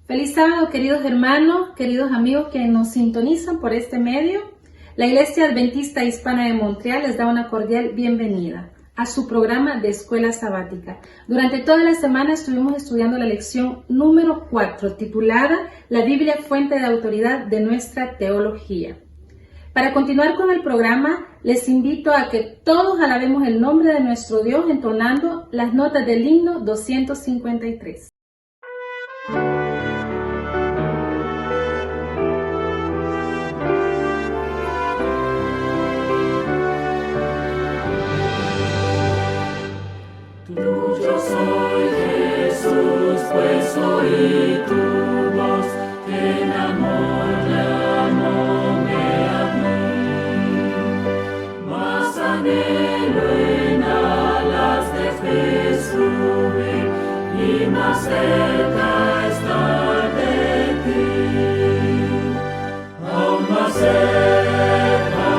Feliz sábado, queridos hermanos, queridos amigos que nos sintonizan por este medio. La Iglesia Adventista Hispana de Montreal les da una cordial bienvenida a su programa de Escuela Sabática. Durante toda la semana estuvimos estudiando la lección número 4, titulada La Biblia, fuente de autoridad de nuestra teología. Para continuar con el programa, les invito a que todos alabemos el nombre de nuestro Dios entonando las notas del himno 253. Yo soy Jesús, pues oí tu voz, que en amor llamóme a mí. Más anhelo en alas de fe subir, y más cerca estar de ti. Aún más cerca,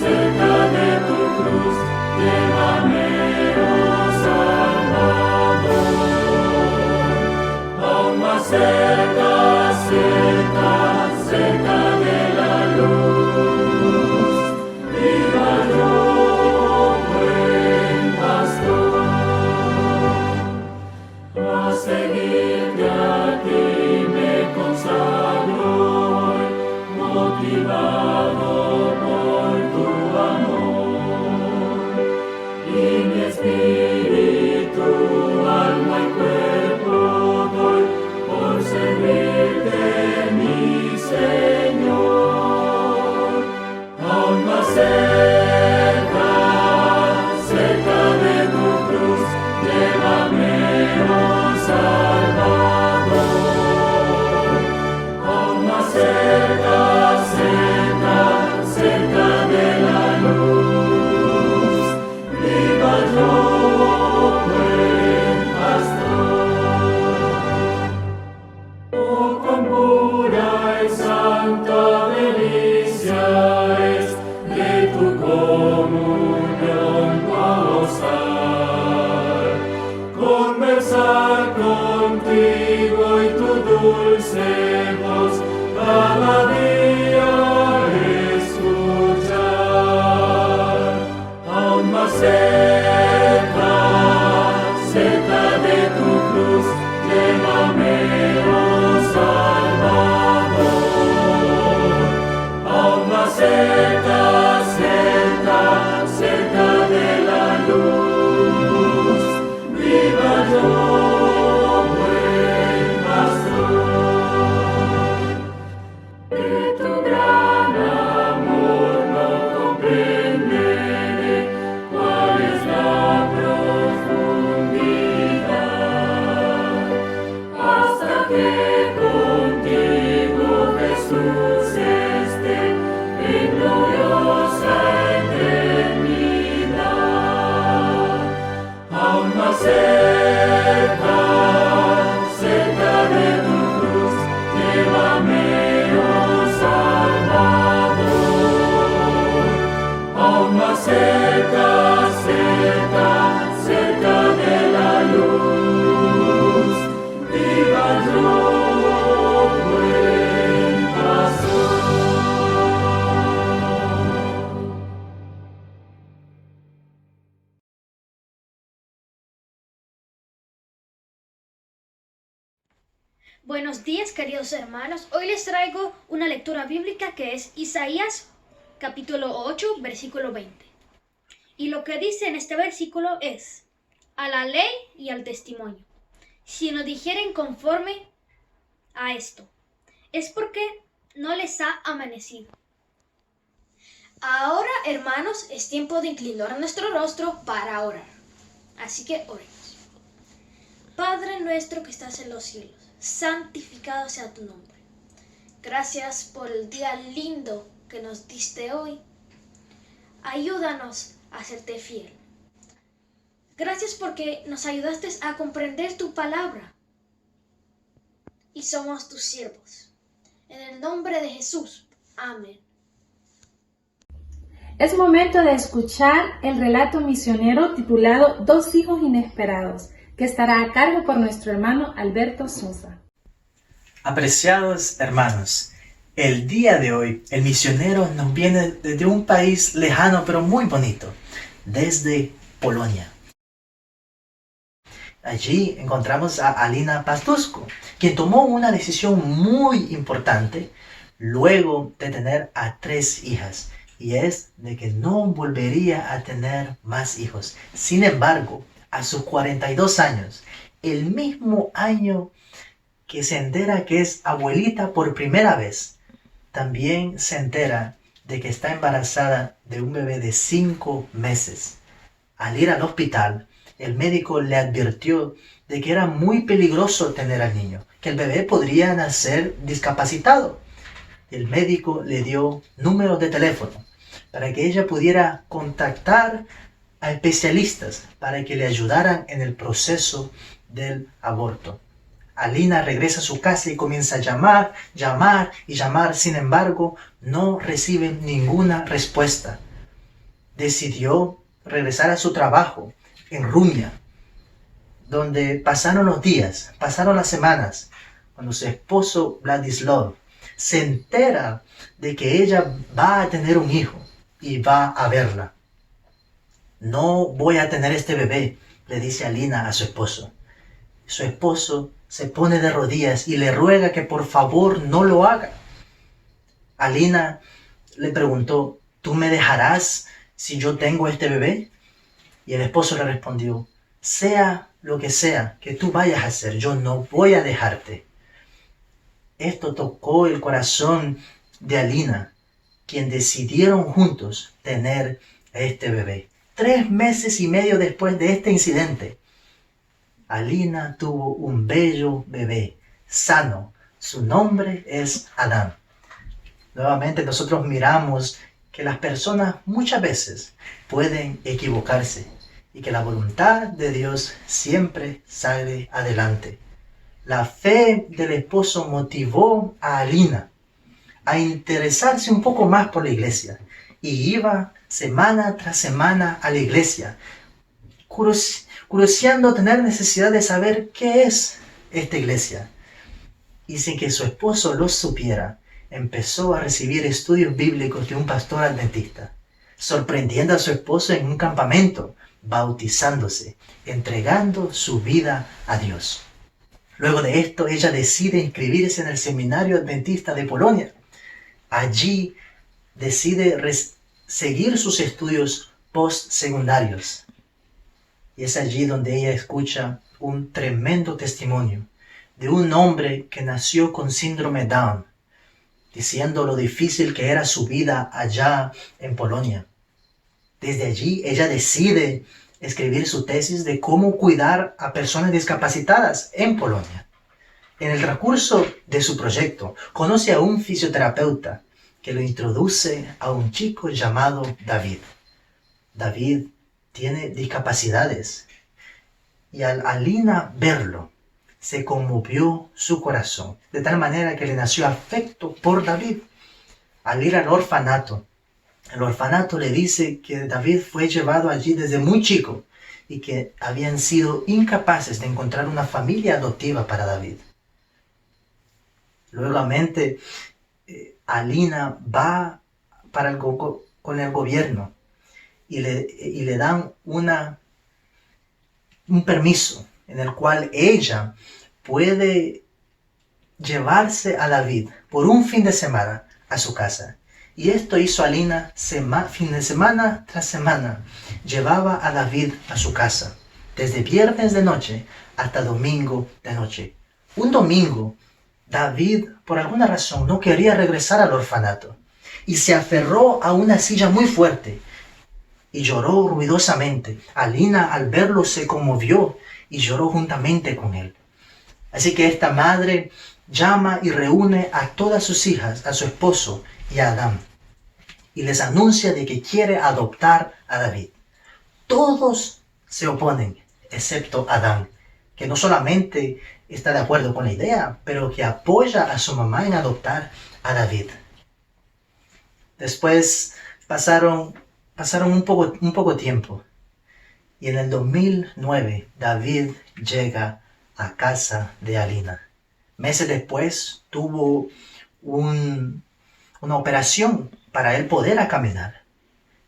cerca de tu cruz, llévame. Cerca, cerca, cerca de la luz, viva yo, buen pastor, a seguirte a ti me consagro hoy, motivado por tu amor, y mi espíritu, alma y cuerpo doy por servirte, mi Señor. Aún más cerca, cerca de tu cruz, llévame, oh Salvador. Aún más cerca, cerca, cerca de la luz, viva yo, buen pastor. Oh, cuán pura y santa delicia es de tu comunión gozar, conversar contigo y tu dulce voz cada día escuchar. Aún más cerca, cerca de tu cruz, llévame, oh Salvador. Aún más cerca, cerca, cerca de la luz, viva yo, buen pastor. De tu gran amor no comprenderé cuál es la profundidad, hasta que contigo, Jesús, esté en gloriosa eternidad. Aún más cerca, cerca de tu cruz, llévame, oh Salvador. Aún más cerca, cerca, cerca de la luz, viva yo, buen pastor. Buenos días, queridos hermanos. Hoy les traigo una lectura bíblica que es Isaías capítulo 8, versículo 20. Y lo que dice en este versículo es: a la ley y al testimonio, si no dijeren conforme a esto, es porque no les ha amanecido. Ahora, hermanos, es tiempo de inclinar nuestro rostro para orar. Así que oremos. Padre nuestro que estás en los cielos, santificado sea tu nombre. Gracias por el día lindo que nos diste hoy. Ayúdanos a serte fiel. Gracias porque nos ayudaste a comprender tu palabra. Y somos tus siervos. En el nombre de Jesús. Amén. Es momento de escuchar el relato misionero titulado Dos hijos inesperados, que estará a cargo por nuestro hermano Alberto Sosa. Apreciados hermanos, el día de hoy el misionero nos viene desde un país lejano pero muy bonito, desde Polonia. Allí encontramos a Alina Pastuszko, quien tomó una decisión muy importante luego de tener a 3 hijas, y es de que no volvería a tener más hijos. Sin embargo, a sus 42 años, el mismo año que se entera que es abuelita por primera vez, también se entera de que está embarazada de un bebé de 5 meses. Al ir al hospital, el médico le advirtió de que era muy peligroso tener al niño, que el bebé podría nacer discapacitado. El médico le dio números de teléfono para que ella pudiera contactar a especialistas para que le ayudaran en el proceso del aborto. Alina regresa a su casa y comienza a llamar. Sin embargo, no recibe ninguna respuesta. Decidió regresar a su trabajo en Rumia, donde pasaron los días, pasaron las semanas, cuando su esposo Vladislav se entera de que ella va a tener un hijo y va a verla. No voy a tener este bebé, le dice Alina a su esposo. Su esposo se pone de rodillas y le ruega que por favor no lo haga. Alina le preguntó, ¿tú me dejarás si yo tengo este bebé? Y el esposo le respondió, sea lo que sea que tú vayas a hacer, yo no voy a dejarte. Esto tocó el corazón de Alina, quien decidieron juntos tener a este bebé. 3 meses y medio después de este incidente, Alina tuvo un bello bebé, sano. Su nombre es Adán. Nuevamente nosotros miramos que las personas muchas veces pueden equivocarse y que la voluntad de Dios siempre sale adelante. La fe del esposo motivó a Alina a interesarse un poco más por la iglesia y iba semana tras semana a la iglesia, curioseando, tener necesidad de saber qué es esta iglesia. Y sin que su esposo lo supiera, empezó a recibir estudios bíblicos de un pastor adventista, sorprendiendo a su esposo en un campamento, bautizándose, entregando su vida a Dios. Luego de esto, ella decide inscribirse en el seminario adventista de Polonia. Allí decide seguir sus estudios postsecundarios. Y es allí donde ella escucha un tremendo testimonio de un hombre que nació con síndrome Down, diciendo lo difícil que era su vida allá en Polonia. Desde allí ella decide escribir su tesis de cómo cuidar a personas discapacitadas en Polonia. En el transcurso de su proyecto, conoce a un fisioterapeuta que lo introduce a un chico llamado David. David tiene discapacidades y al Alina verlo, se conmovió su corazón, de tal manera que le nació afecto por David. Al ir al orfanato, el orfanato le dice que David fue llevado allí desde muy chico y que habían sido incapaces de encontrar una familia adoptiva para David. Luegamente, Alina va con el gobierno y le dan un permiso en el cual ella puede llevarse a David por un fin de semana a su casa. Y esto hizo Alina fin de semana tras semana. Llevaba a David a su casa, desde viernes de noche hasta domingo de noche. Un domingo, David, por alguna razón, no quería regresar al orfanato y se aferró a una silla muy fuerte y lloró ruidosamente. Alina, al verlo, se conmovió y lloró juntamente con él. Así que esta madre llama y reúne a todas sus hijas, a su esposo y a Adán, y les anuncia de que quiere adoptar a David. Todos se oponen, excepto Adán, que no solamente está de acuerdo con la idea, pero que apoya a su mamá en adoptar a David. Después pasaron un poco tiempo, y en el 2009 David llega a casa de Alina. Meses después tuvo una operación para él poder caminar.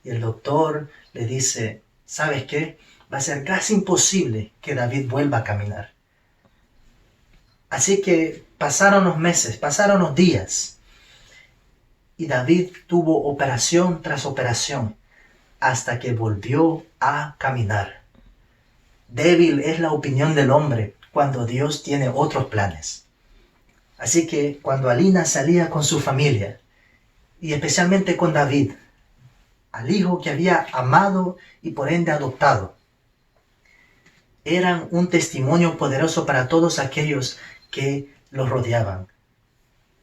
Y el doctor le dice, ¿sabes qué? Va a ser casi imposible que David vuelva a caminar. Así que pasaron los meses, pasaron los días. Y David tuvo operación tras operación hasta que volvió a caminar. Débil es la opinión del hombre cuando Dios tiene otros planes. Así que cuando Alina salía con su familia, y especialmente con David, al hijo que había amado y por ende adoptado, eran un testimonio poderoso para todos aquellos que los rodeaban.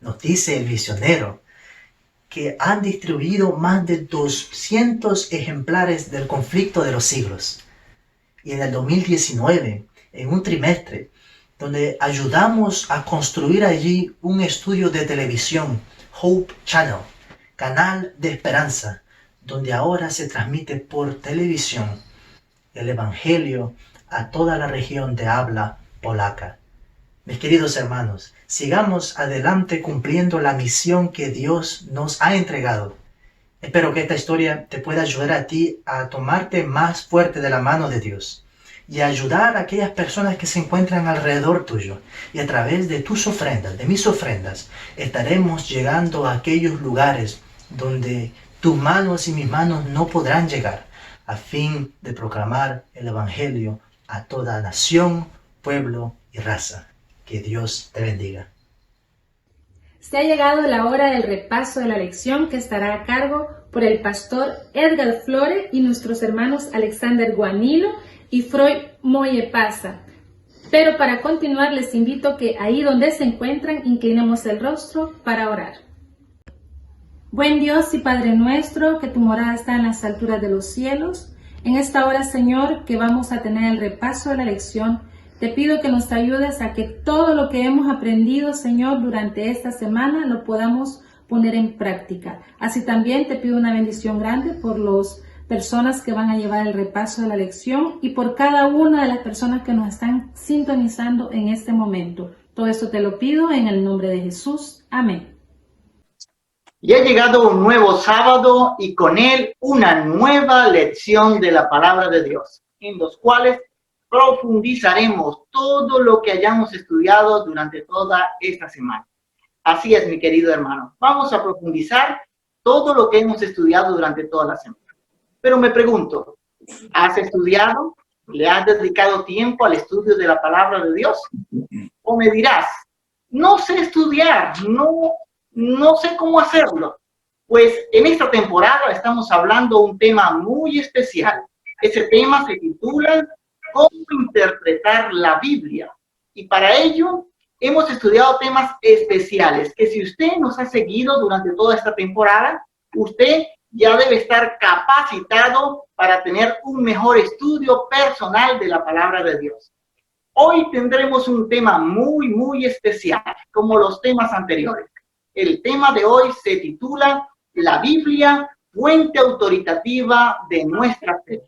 Nos dice el misionero que han distribuido más de 200 ejemplares del Conflicto de los Siglos. Y en el 2019, en un trimestre, donde ayudamos a construir allí un estudio de televisión, Hope Channel, canal de esperanza, donde ahora se transmite por televisión el Evangelio a toda la región de habla polaca. Mis queridos hermanos, sigamos adelante cumpliendo la misión que Dios nos ha entregado. Espero que esta historia te pueda ayudar a ti a tomarte más fuerte de la mano de Dios y a ayudar a aquellas personas que se encuentran alrededor tuyo. Y a través de tus ofrendas, de mis ofrendas, estaremos llegando a aquellos lugares donde tus manos y mis manos no podrán llegar, a fin de proclamar el Evangelio a toda nación, pueblo y raza. Que Dios te bendiga. Se ha llegado la hora del repaso de la lección que estará a cargo por el pastor Edgar Flore y nuestros hermanos Alexander Guanilo y Freud Moyepasa. Pero para continuar les invito que ahí donde se encuentran inclinemos el rostro para orar. Buen Dios y Padre nuestro, que tu morada está en las alturas de los cielos, en esta hora, Señor, que vamos a tener el repaso de la lección, te pido que nos ayudes a que todo lo que hemos aprendido, Señor, durante esta semana lo podamos poner en práctica. Así también te pido una bendición grande por las personas que van a llevar el repaso de la lección y por cada una de las personas que nos están sintonizando en este momento. Todo esto te lo pido en el nombre de Jesús. Amén. Y ha llegado un nuevo sábado y con él una nueva lección de la palabra de Dios, en los cuales profundizaremos todo lo que hayamos estudiado durante toda esta semana. Así es, mi querido hermano. Vamos a profundizar todo lo que hemos estudiado durante toda la semana. Pero me pregunto, ¿has estudiado? ¿Le has dedicado tiempo al estudio de la palabra de Dios? O me dirás, no sé estudiar, no sé cómo hacerlo. Pues en esta temporada estamos hablando un tema muy especial. Ese tema se titula ¿Cómo interpretar la Biblia? Y para ello hemos estudiado temas especiales que si usted nos ha seguido durante toda esta temporada, usted ya debe estar capacitado para tener un mejor estudio personal de la palabra de Dios. Hoy tendremos un tema muy especial, como los temas anteriores. El tema de hoy se titula La Biblia, fuente autoritativa de nuestra fe.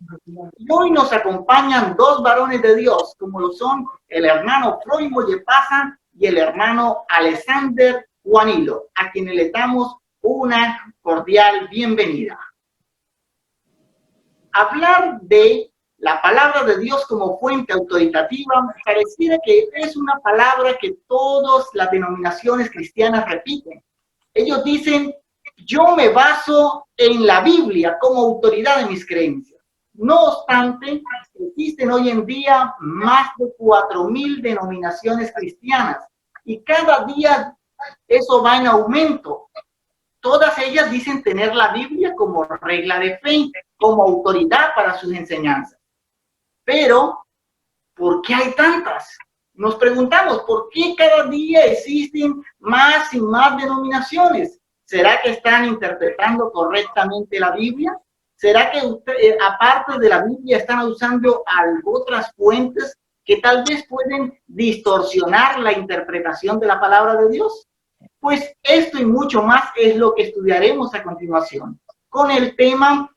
Y hoy nos acompañan dos varones de Dios, como lo son el hermano Freud Moyepasa y el hermano Alexander Guanilo, a quienes le damos una cordial bienvenida. Hablar de la palabra de Dios como fuente autoritativa pareciera que es una palabra que todas las denominaciones cristianas repiten. Ellos dicen, yo me baso en la Biblia como autoridad de mis creencias. No obstante, existen hoy en día más de 4,000 denominaciones cristianas y cada día eso va en aumento. Todas ellas dicen tener la Biblia como regla de fe, como autoridad para sus enseñanzas. Pero, ¿por qué hay tantas? Nos preguntamos, ¿por qué cada día existen más y más denominaciones? ¿Será que están interpretando correctamente la Biblia? ¿Será que aparte de la Biblia están usando otras fuentes que tal vez pueden distorsionar la interpretación de la palabra de Dios? Pues esto y mucho más es lo que estudiaremos a continuación, con el tema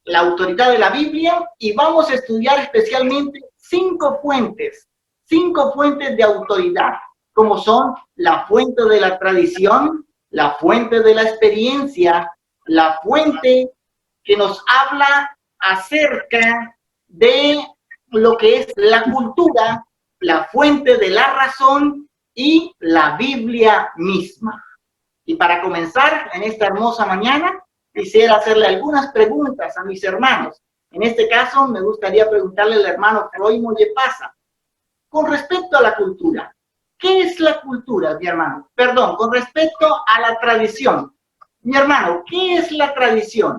la autoridad de la Biblia, y vamos a estudiar especialmente 5 fuentes de autoridad como son la fuente de la tradición, la fuente de la experiencia, la fuente que nos habla acerca de lo que es la cultura, la fuente de la razón y la Biblia misma. Y para comenzar en esta hermosa mañana, quisiera hacerle algunas preguntas a mis hermanos. En este caso, me gustaría preguntarle al hermano Freud Mollepasa, con respecto a la cultura. ¿Qué es la cultura, mi hermano? Perdón, con respecto a la tradición. Mi hermano, ¿qué es la tradición?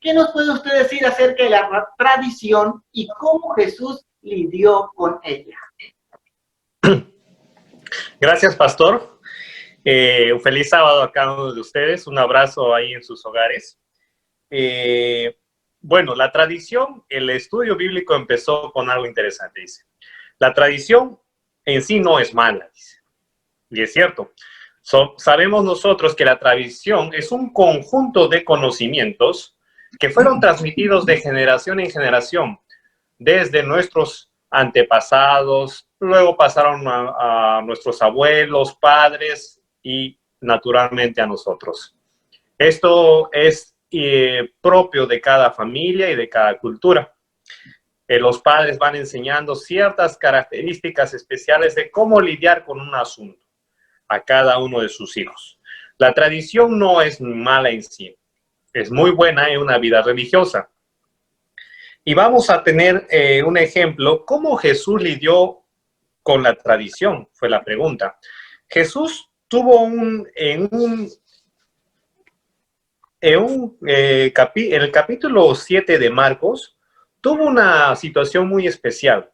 ¿Qué nos puede usted decir acerca de la tradición y cómo Jesús lidió con ella? Gracias, pastor. Un feliz sábado a cada uno de ustedes. Un abrazo ahí en sus hogares. Bueno, la tradición, el estudio bíblico empezó con algo interesante, dice. La tradición en sí no es mala, dice. Y es cierto. Sabemos nosotros que la tradición es un conjunto de conocimientos que fueron transmitidos de generación en generación, desde nuestros antepasados, luego pasaron a nuestros abuelos, padres y naturalmente a nosotros. Esto es propio de cada familia y de cada cultura. Los padres van enseñando ciertas características especiales de cómo lidiar con un asunto a cada uno de sus hijos. La tradición no es mala en sí, es muy buena en una vida religiosa. Y vamos a tener un ejemplo, ¿cómo Jesús lidió con la tradición? Fue la pregunta. Jesús tuvo en el capítulo 7 de Marcos, tuvo una situación muy especial.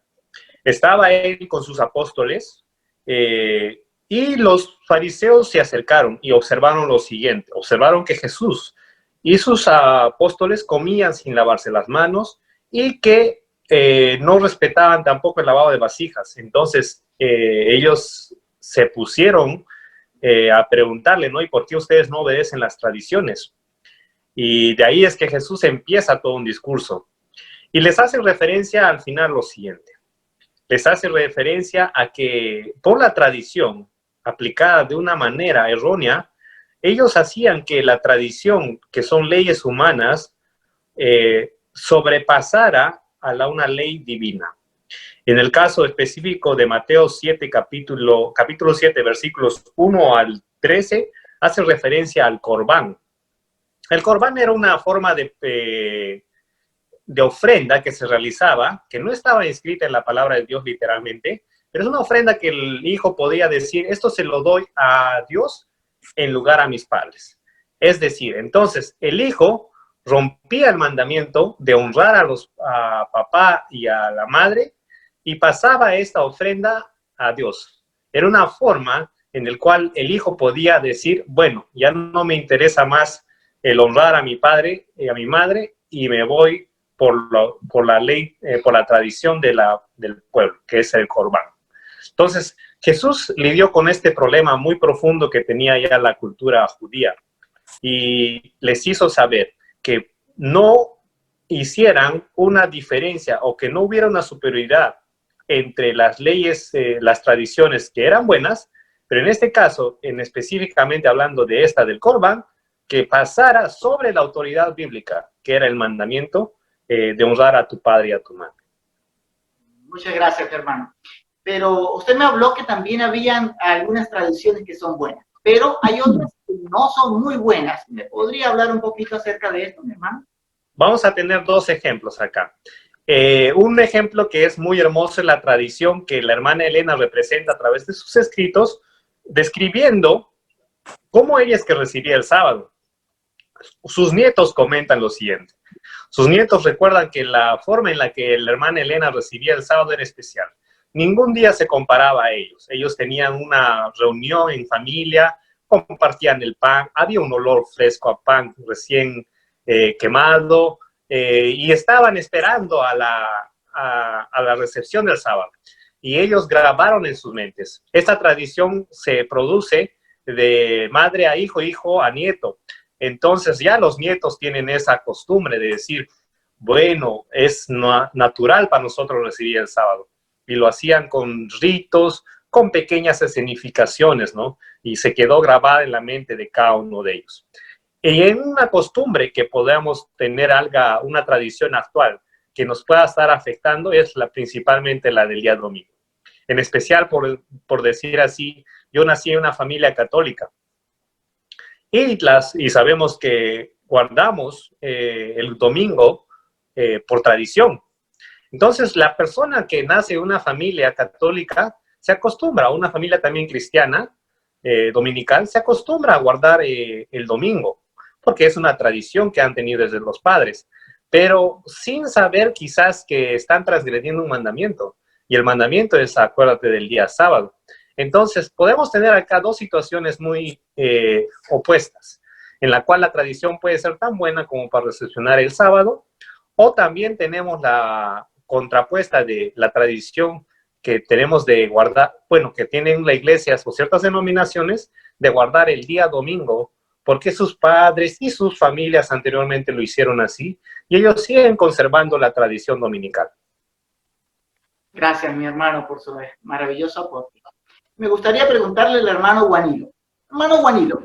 Estaba él con sus apóstoles y los fariseos se acercaron y observaron lo siguiente. Observaron que Jesús y sus apóstoles comían sin lavarse las manos y que no respetaban tampoco el lavado de vasijas. Entonces, ellos se pusieron a preguntarle, ¿no? ¿Y por qué ustedes no obedecen las tradiciones? Y de ahí es que Jesús empieza todo un discurso. Y les hace referencia al final lo siguiente. Les hace referencia a que por la tradición aplicada de una manera errónea, ellos hacían que la tradición, que son leyes humanas, sobrepasara a una ley divina. En el caso específico de Mateo 7, capítulo 7, versículos 1 al 13, hace referencia al corbán. El corbán era una forma de ofrenda que se realizaba, que no estaba inscrita en la palabra de Dios literalmente, pero es una ofrenda que el hijo podía decir, esto se lo doy a Dios en lugar a mis padres. Es decir, entonces el hijo rompía el mandamiento de honrar a papá y a la madre y pasaba esta ofrenda a Dios. Era una forma en la cual el hijo podía decir, bueno, ya no me interesa más el honrar a mi padre y a mi madre y me voy por la ley, por la tradición del pueblo, que es el corbán. Entonces, Jesús lidió con este problema muy profundo que tenía ya la cultura judía y les hizo saber que no hicieran una diferencia o que no hubiera una superioridad entre las leyes, las tradiciones que eran buenas, pero en este caso, específicamente hablando de esta del corbán, que pasara sobre la autoridad bíblica, que era el mandamiento de honrar a tu padre y a tu madre. Muchas gracias, hermano. Pero usted me habló que también habían algunas tradiciones que son buenas, pero hay otras que no son muy buenas. ¿Me podría hablar un poquito acerca de esto, mi hermano? Vamos a tener dos ejemplos acá. Un ejemplo que es muy hermoso es la tradición que la hermana Elena representa a través de sus escritos, describiendo cómo ella es que recibía el sábado. Sus nietos comentan lo siguiente. Sus nietos recuerdan que la forma en la que la hermana Elena recibía el sábado era especial. Ningún día se comparaba a ellos. Ellos tenían una reunión en familia, compartían el pan, había un olor fresco a pan recién quemado y estaban esperando a la recepción del sábado. Y ellos grabaron en sus mentes. Esta tradición se produce de madre a hijo, hijo a nieto. Entonces ya los nietos tienen esa costumbre de decir, bueno, es natural para nosotros recibir el sábado. Y lo hacían con ritos, con pequeñas escenificaciones, ¿no? Y se quedó grabada en la mente de cada uno de ellos. Y en una costumbre que podamos tener una tradición actual que nos pueda estar afectando es principalmente la del día domingo. En especial, por decir así, yo nací en una familia católica y sabemos que guardamos el domingo por tradición. Entonces, la persona que nace en una familia católica se acostumbra, una familia también cristiana, dominical, se acostumbra a guardar el domingo, porque es una tradición que han tenido desde los padres, pero sin saber quizás que están transgrediendo un mandamiento, y el mandamiento es acuérdate del día sábado. Entonces, podemos tener acá dos situaciones muy opuestas, en la cual la tradición puede ser tan buena como para recepcionar el sábado, o también tenemos la contrapuesta de la tradición que tenemos de guardar, bueno, que tienen la iglesia o ciertas denominaciones de guardar el día domingo, porque sus padres y sus familias anteriormente lo hicieron así, y ellos siguen conservando la tradición dominical. Gracias, mi hermano, por su maravilloso aporte. Me gustaría preguntarle al hermano Juanilo. Hermano Juanilo,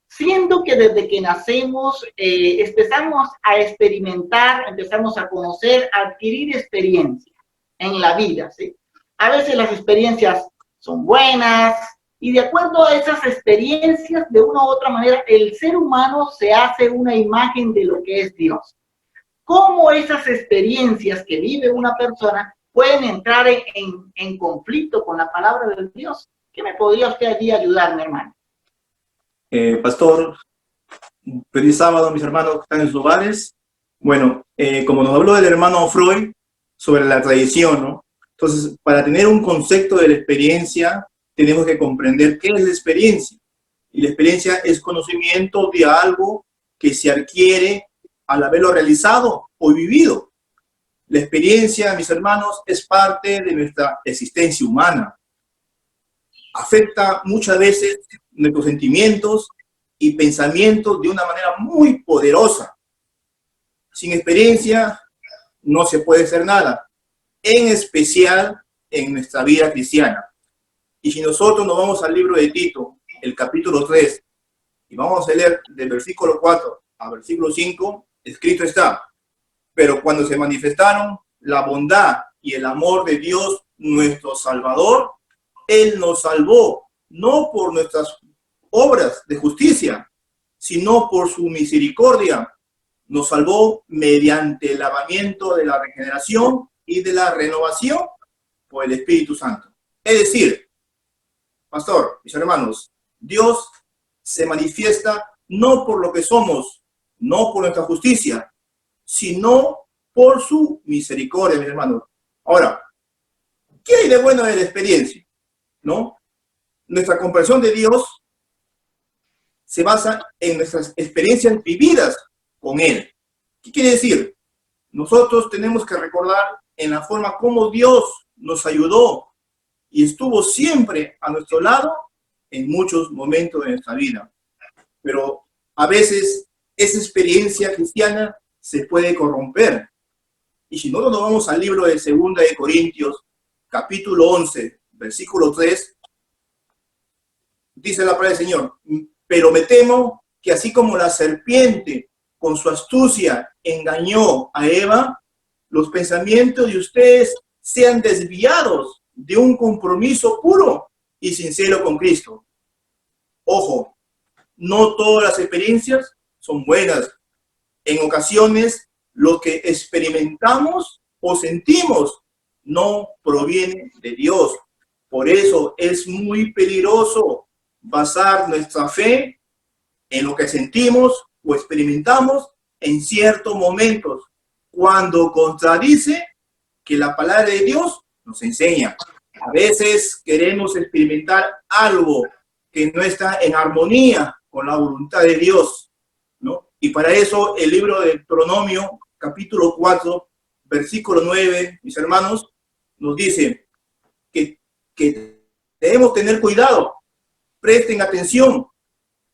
siendo que desde que nacemos empezamos a experimentar, empezamos a conocer, a adquirir experiencia en la vida, ¿sí? A veces las experiencias son buenas y de acuerdo a esas experiencias, de una u otra manera, el ser humano se hace una imagen de lo que es Dios. ¿Cómo esas experiencias que vive una persona pueden entrar en conflicto con la palabra de Dios? ¿Qué me podría usted allí ayudar, mi hermano? Pastor, feliz sábado, mis hermanos que están en sus hogares. Bueno, como nos habló el hermano Freud sobre la tradición, ¿no? Entonces, para tener un concepto de la experiencia, tenemos que comprender qué es la experiencia. Y la experiencia es conocimiento de algo que se adquiere al haberlo realizado o vivido. La experiencia, mis hermanos, es parte de nuestra existencia humana. Afecta muchas veces nuestros sentimientos y pensamientos de una manera muy poderosa. Sin experiencia no se puede hacer nada, en especial en nuestra vida cristiana. Y si nosotros nos vamos al libro de Tito, el capítulo 3, y vamos a leer del versículo 4 al versículo 5, escrito está: pero cuando se manifestaron la bondad y el amor de Dios nuestro Salvador, Él nos salvó, no por nuestras obras de justicia, sino por su misericordia. Nos salvó mediante el lavamiento de la regeneración y de la renovación por el Espíritu Santo. Es decir, pastor, mis hermanos, Dios se manifiesta no por lo que somos, no por nuestra justicia, sino por su misericordia, mis hermanos. Ahora, ¿qué hay de bueno de la experiencia? ¿No? Nuestra comprensión de Dios se basa en nuestras experiencias vividas con Él. ¿Qué quiere decir? Nosotros tenemos que recordar en la forma como Dios nos ayudó y estuvo siempre a nuestro lado en muchos momentos de nuestra vida. Pero a veces esa experiencia cristiana se puede corromper. Y si no nos vamos al libro de 2 de Corintios, capítulo 11, versículo 3, dice la palabra del Señor: pero me temo que así como la serpiente con su astucia engañó a Eva, los pensamientos de ustedes sean desviados de un compromiso puro y sincero con Cristo. Ojo, no todas las experiencias son buenas. En ocasiones, lo que experimentamos o sentimos no proviene de Dios. Por eso es muy peligroso basar nuestra fe en lo que sentimos o experimentamos en ciertos momentos, cuando contradice que la palabra de Dios nos enseña. A veces queremos experimentar algo que no está en armonía con la voluntad de Dios, ¿no? Y para eso el libro de Deuteronomio, capítulo 4, versículo 9, mis hermanos, nos dice que debemos tener cuidado, presten atención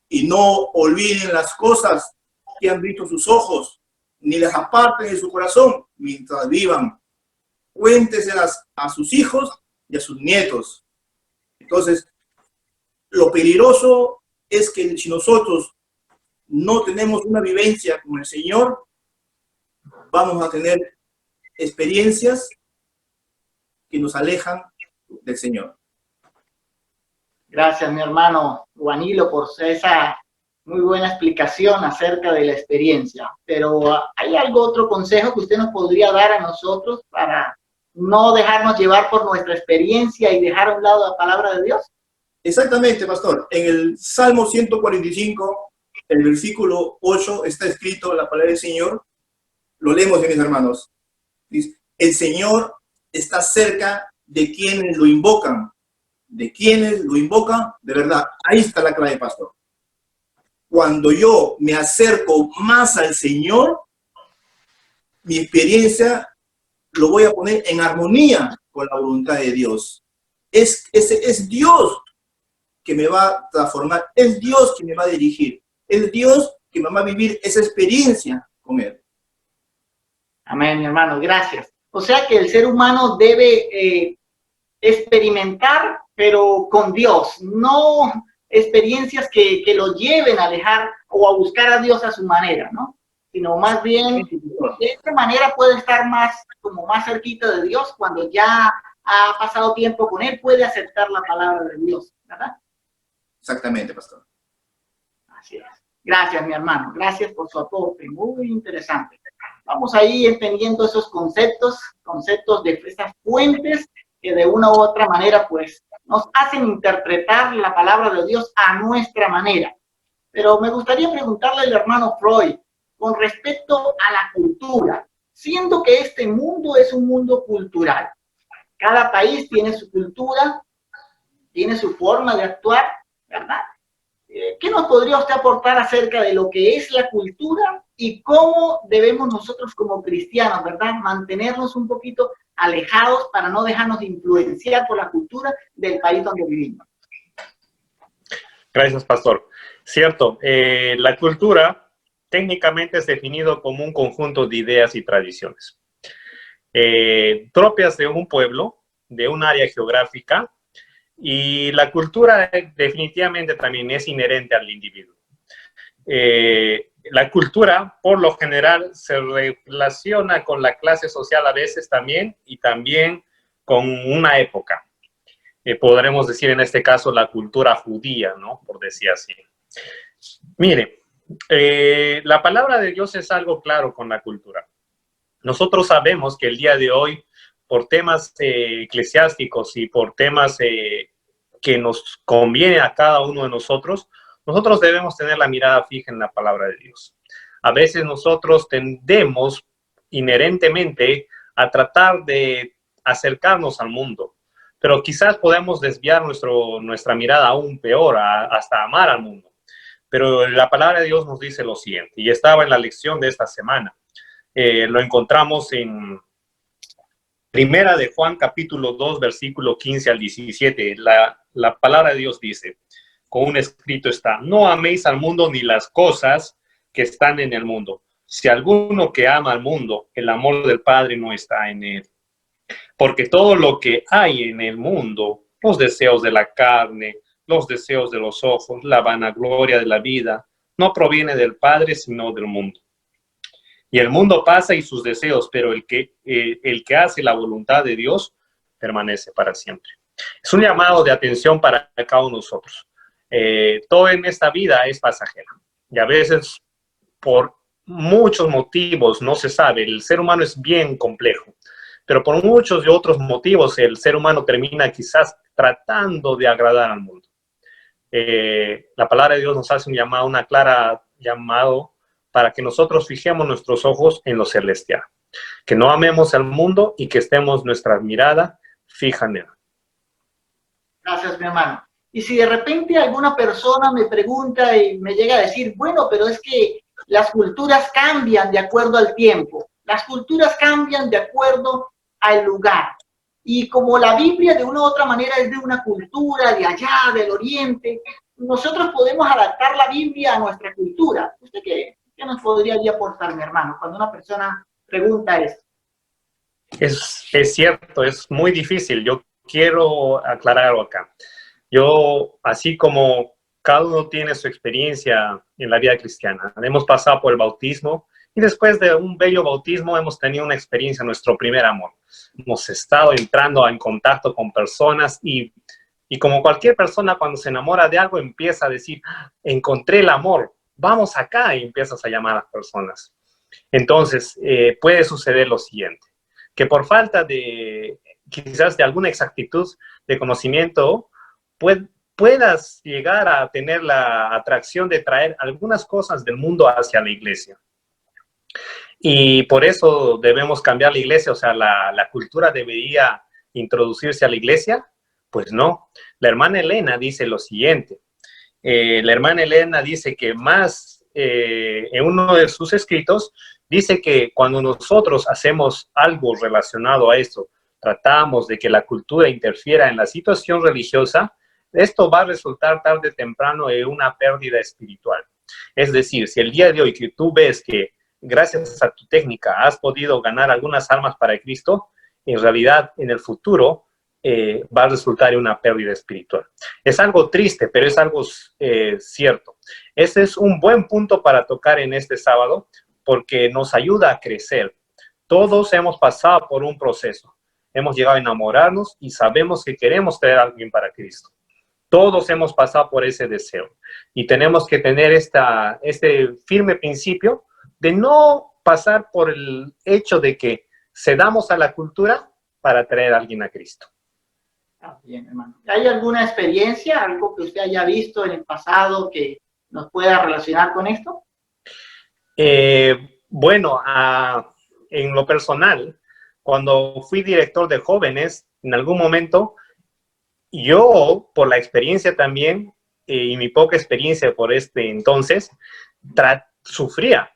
y no olviden las cosas que han visto sus ojos, ni las aparten de su corazón mientras vivan. Cuénteselas a sus hijos y a sus nietos. Entonces, lo peligroso es que si nosotros no tenemos una vivencia con el Señor, vamos a tener experiencias que nos alejan del Señor. Gracias, mi hermano Juanilo, por esa muy buena explicación acerca de la experiencia. Pero ¿hay algo otro consejo que usted nos podría dar a nosotros para no dejarnos llevar por nuestra experiencia y dejar a un lado la palabra de Dios? Exactamente, pastor. En el Salmo 145, el versículo 8, está escrito la palabra del Señor. Lo leemos, mis hermanos. Dice, el Señor está cerca de quienes lo invocan. De quienes lo invocan, de verdad. Ahí está la clave, pastor. Cuando yo me acerco más al Señor, mi experiencia lo voy a poner en armonía con la voluntad de Dios. Es Dios que me va a transformar, es Dios que me va a dirigir, es Dios que me va a vivir esa experiencia con Él. Amén, mi hermano, gracias. O sea que el ser humano debe experimentar, pero con Dios, no experiencias que lo lleven a alejar o a buscar a Dios a su manera, ¿no? Sino más bien, de esta manera puede estar más cerquita de Dios cuando ya ha pasado tiempo con Él, puede aceptar la palabra de Dios, ¿verdad? Exactamente, pastor. Así es. Gracias, mi hermano. Gracias por su aporte. Muy interesante. Vamos a ir entendiendo esos conceptos de esas fuentes que de una u otra manera, pues, nos hacen interpretar la palabra de Dios a nuestra manera. Pero me gustaría preguntarle al hermano Freud con respecto a la cultura, siendo que este mundo es un mundo cultural. Cada país tiene su cultura, tiene su forma de actuar, ¿verdad? ¿Qué nos podría usted aportar acerca de lo que es la cultura y cómo debemos nosotros como cristianos, ¿verdad?, mantenernos un poquito alejados para no dejarnos influenciar por la cultura del país donde vivimos? Gracias, pastor. Cierto, la cultura técnicamente es definido como un conjunto de ideas y tradiciones propias de un pueblo, de un área geográfica, y la cultura definitivamente también es inherente al individuo. La cultura, por lo general, se relaciona con la clase social a veces también, y también con una época. Podremos decir en este caso la cultura judía, ¿no? Por decir así. Mire, la palabra de Dios es algo claro con la cultura. Nosotros sabemos que el día de hoy, por temas eclesiásticos y por temas que nos conviene a cada uno de nosotros debemos tener la mirada fija en la palabra de Dios. A veces nosotros tendemos inherentemente a tratar de acercarnos al mundo, pero quizás podemos desviar nuestra mirada aún peor, hasta amar al mundo. Pero la palabra de Dios nos dice lo siguiente, y estaba en la lección de esta semana. Lo encontramos en Primera de Juan, capítulo 2, versículo 15 al 17. La palabra de Dios dice, con un escrito está, no améis al mundo ni las cosas que están en el mundo. Si alguno que ama al mundo, el amor del Padre no está en él. Porque todo lo que hay en el mundo, los deseos de la carne, los deseos de los ojos, la vanagloria de la vida, no proviene del Padre, sino del mundo. Y el mundo pasa y sus deseos, pero el que hace la voluntad de Dios permanece para siempre. Es un llamado de atención para cada uno de nosotros. Todo en esta vida es pasajero. Y a veces, por muchos motivos, no se sabe. El ser humano es bien complejo. Pero por muchos y otros motivos, el ser humano termina quizás tratando de agradar al mundo. La palabra de Dios nos hace un llamado, una clara llamado para que nosotros fijemos nuestros ojos en lo celestial, que no amemos al mundo y que estemos nuestra mirada fija en él. Gracias, mi hermano. Y si de repente alguna persona me pregunta y me llega a decir, bueno, pero es que las culturas cambian de acuerdo al tiempo, las culturas cambian de acuerdo al lugar. Y como la Biblia de una u otra manera es de una cultura de allá, del oriente, nosotros podemos adaptar la Biblia a nuestra cultura. ¿Usted qué nos podría aportar, mi hermano, cuando una persona pregunta esto? Es cierto, es muy difícil. Yo quiero aclarar algo acá. Yo, así como cada uno tiene su experiencia en la vida cristiana, hemos pasado por el bautismo y después de un bello bautismo hemos tenido una experiencia, nuestro primer amor. Hemos estado entrando en contacto con personas y como cualquier persona cuando se enamora de algo empieza a decir, encontré el amor, vamos acá, y empiezas a llamar a las personas. Entonces, puede suceder lo siguiente, que por falta de, quizás de alguna exactitud de conocimiento, puedas llegar a tener la atracción de traer algunas cosas del mundo hacia la iglesia. Y por eso debemos cambiar la iglesia, o sea, la cultura debería introducirse a la iglesia. Pues no. La hermana Elena dice lo siguiente. La hermana Elena dice que en uno de sus escritos, dice que cuando nosotros hacemos algo relacionado a esto, tratamos de que la cultura interfiera en la situación religiosa, esto va a resultar tarde o temprano en una pérdida espiritual. Es decir, si el día de hoy que tú ves que gracias a tu técnica has podido ganar algunas almas para Cristo, en realidad en el futuro va a resultar en una pérdida espiritual. Es algo triste, pero es algo cierto. Ese es un buen punto para tocar en este sábado, porque nos ayuda a crecer. Todos hemos pasado por un proceso. Hemos llegado a enamorarnos y sabemos que queremos traer a alguien para Cristo. Todos hemos pasado por ese deseo. Y tenemos que tener este firme principio de no pasar por el hecho de que cedamos a la cultura para traer a alguien a Cristo. Bien, hermano. ¿Hay alguna experiencia, algo que usted haya visto en el pasado que nos pueda relacionar con esto? Bueno, en lo personal, cuando fui director de jóvenes, en algún momento, yo, por la experiencia también, y mi poca experiencia por este entonces, sufría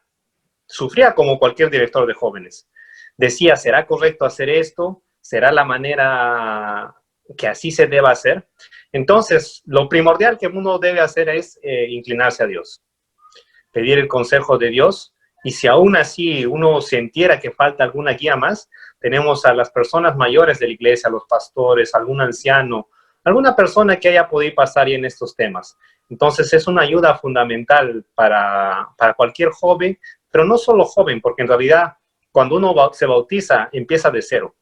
como cualquier director de jóvenes. Decía, ¿será correcto hacer esto? ¿Será la manera que así se deba hacer? Entonces, lo primordial que uno debe hacer es inclinarse a Dios, pedir el consejo de Dios, y si aún así uno sintiera que falta alguna guía más, tenemos a las personas mayores de la iglesia, a los pastores, algún anciano, alguna persona que haya podido pasar en estos temas. Entonces, es una ayuda fundamental para cualquier joven, pero no solo joven, porque en realidad, cuando uno se bautiza, empieza de cero.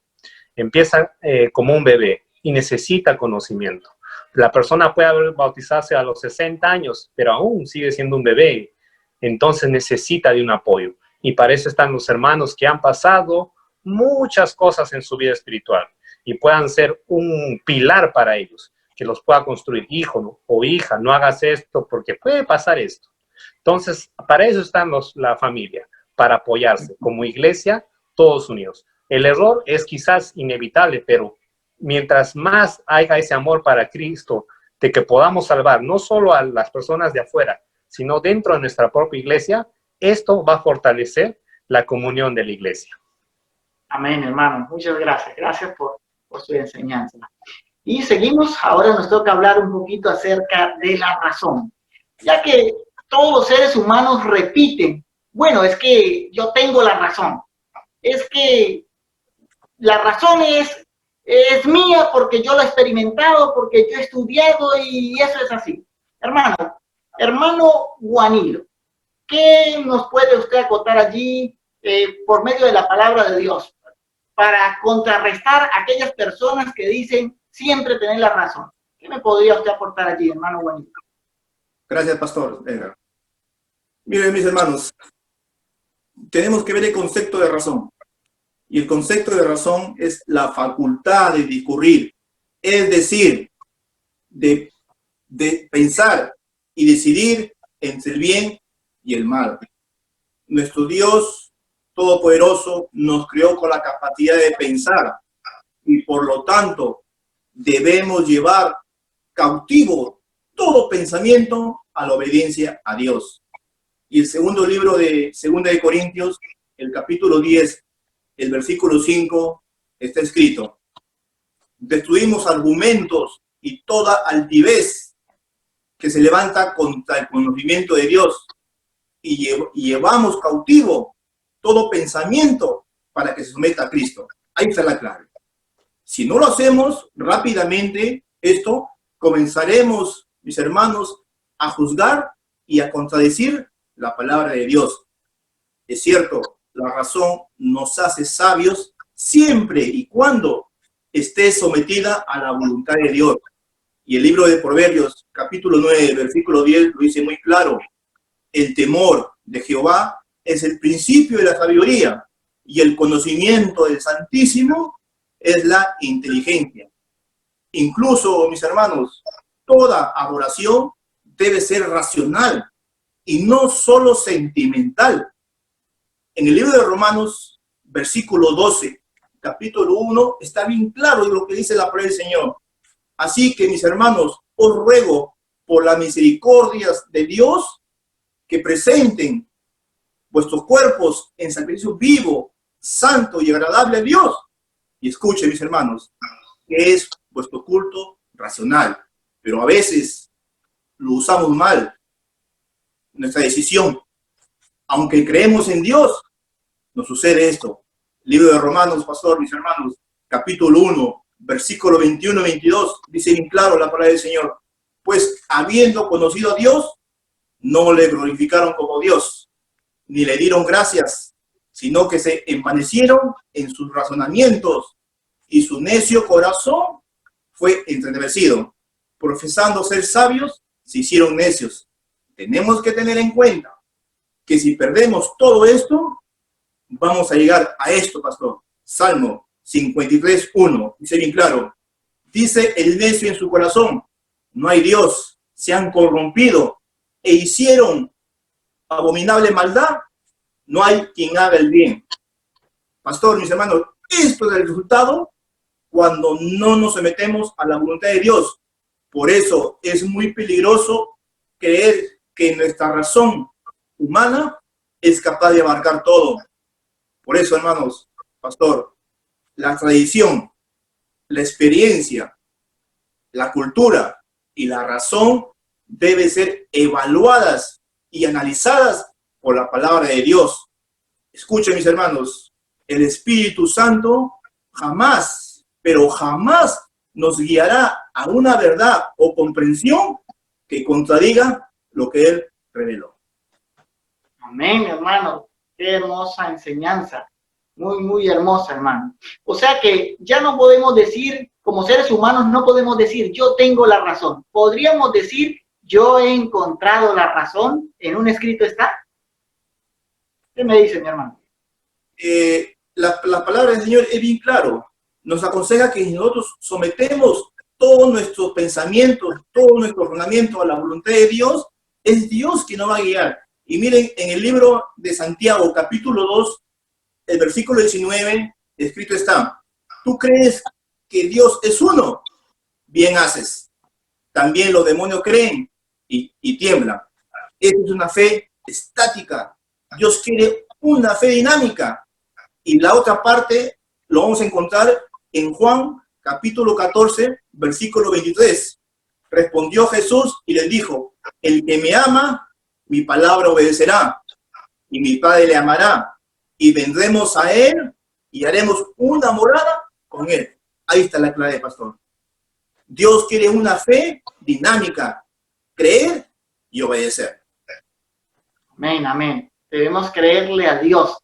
Empieza como un bebé y necesita conocimiento. La persona puede bautizarse a los 60 años, pero aún sigue siendo un bebé. Entonces necesita de un apoyo. Y para eso están los hermanos que han pasado muchas cosas en su vida espiritual y puedan ser un pilar para ellos, que los pueda construir. Hijo o hija, no hagas esto porque puede pasar esto. Entonces, para eso están la familia, para apoyarse como iglesia, todos unidos. El error es quizás inevitable, pero mientras más haya ese amor para Cristo, de que podamos salvar no solo a las personas de afuera, sino dentro de nuestra propia iglesia, esto va a fortalecer la comunión de la iglesia. Amén, hermano. Muchas gracias. Gracias por su enseñanza. Y seguimos. Ahora nos toca hablar un poquito acerca de la razón. Ya que todos los seres humanos repiten, bueno, es que yo tengo la razón. Es que la razón es mía porque yo lo he experimentado, porque yo he estudiado y eso es así. Hermano Juanilo, ¿qué nos puede usted acotar allí por medio de la palabra de Dios para contrarrestar a aquellas personas que dicen siempre tener la razón? ¿Qué me podría usted aportar allí, hermano Juanilo? Gracias, pastor. Venga. Miren, mis hermanos, tenemos que ver el concepto de razón. Y el concepto de razón es la facultad de discurrir, es decir, de pensar y decidir entre el bien y el mal. Nuestro Dios Todopoderoso nos creó con la capacidad de pensar y por lo tanto debemos llevar cautivo todo pensamiento a la obediencia a Dios. Y el segundo libro de 2 de Corintios, el capítulo 10, el versículo 5, está escrito: destruimos argumentos y toda altivez que se levanta contra el conocimiento de Dios y llevamos cautivo todo pensamiento para que se someta a Cristo. Ahí está la clave. Si no lo hacemos rápidamente, esto comenzaremos, mis hermanos, a juzgar y a contradecir la palabra de Dios. Es cierto, la razón nos hace sabios siempre y cuando esté sometida a la voluntad de Dios. Y el libro de Proverbios, capítulo 9, versículo 10, lo dice muy claro. El temor de Jehová es el principio de la sabiduría, y el conocimiento del Santísimo es la inteligencia. Incluso, mis hermanos, toda adoración debe ser racional y no solo sentimental. En el libro de Romanos, versículo 12, capítulo 1, está bien claro lo que dice la palabra del Señor. Así que, mis hermanos, os ruego por las misericordias de Dios que presenten vuestros cuerpos en sacrificio vivo, santo y agradable a Dios. Y escuchen, mis hermanos, que es vuestro culto racional. Pero a veces lo usamos mal, nuestra decisión. Aunque creemos en Dios, nos sucede esto. Libro de Romanos, pastor, mis hermanos, capítulo 1, versículo 21 y 22, dice bien claro la palabra del Señor. Pues habiendo conocido a Dios, no le glorificaron como Dios, ni le dieron gracias, sino que se envanecieron en sus razonamientos, y su necio corazón fue entenebrecido. Profesando ser sabios, se hicieron necios. Tenemos que tener en cuenta que si perdemos todo esto, vamos a llegar a esto, pastor. Salmo 53, 1, dice bien claro. Dice el necio en su corazón, no hay Dios, se han corrompido e hicieron abominable maldad, no hay quien haga el bien. Pastor, mis hermanos, esto es el resultado cuando no nos sometemos a la voluntad de Dios. Por eso es muy peligroso creer que nuestra razón humana es capaz de abarcar todo. Por eso, hermanos, pastor, la tradición, la experiencia, la cultura y la razón deben ser evaluadas y analizadas por la palabra de Dios. Escuchen, mis hermanos, el Espíritu Santo jamás, pero jamás nos guiará a una verdad o comprensión que contradiga lo que Él reveló. Amén, hermano. Qué hermosa enseñanza. Muy, muy hermosa, hermano. O sea que ya no podemos decir, como seres humanos, no podemos decir, yo tengo la razón. Podríamos decir, yo he encontrado la razón, en un escrito está. ¿Qué me dice, mi hermano? La palabra del Señor es bien claro. Nos aconseja que nosotros sometemos todos nuestros pensamientos, todo nuestro razonamiento a la voluntad de Dios. Es Dios quien nos va a guiar. Y miren, en el libro de Santiago, capítulo 2, el versículo 19, escrito está, ¿tú crees que Dios es uno? Bien haces. También los demonios creen y tiemblan. Esa es una fe estática. Dios quiere una fe dinámica. Y la otra parte lo vamos a encontrar en Juan, capítulo 14, versículo 23. Respondió Jesús y les dijo, el que me ama, mi palabra obedecerá, y mi Padre le amará, y vendremos a él y haremos una morada con él. Ahí está la clave, pastor. Dios quiere una fe dinámica, creer y obedecer. Amén, amén. Debemos creerle a Dios.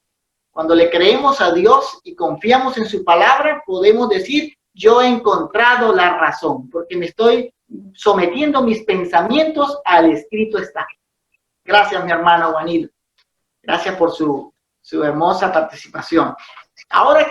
Cuando le creemos a Dios y confiamos en su palabra, podemos decir, yo he encontrado la razón, porque me estoy sometiendo mis pensamientos al escrito está. Gracias, mi hermano Juanil. Gracias por su hermosa participación. Ahora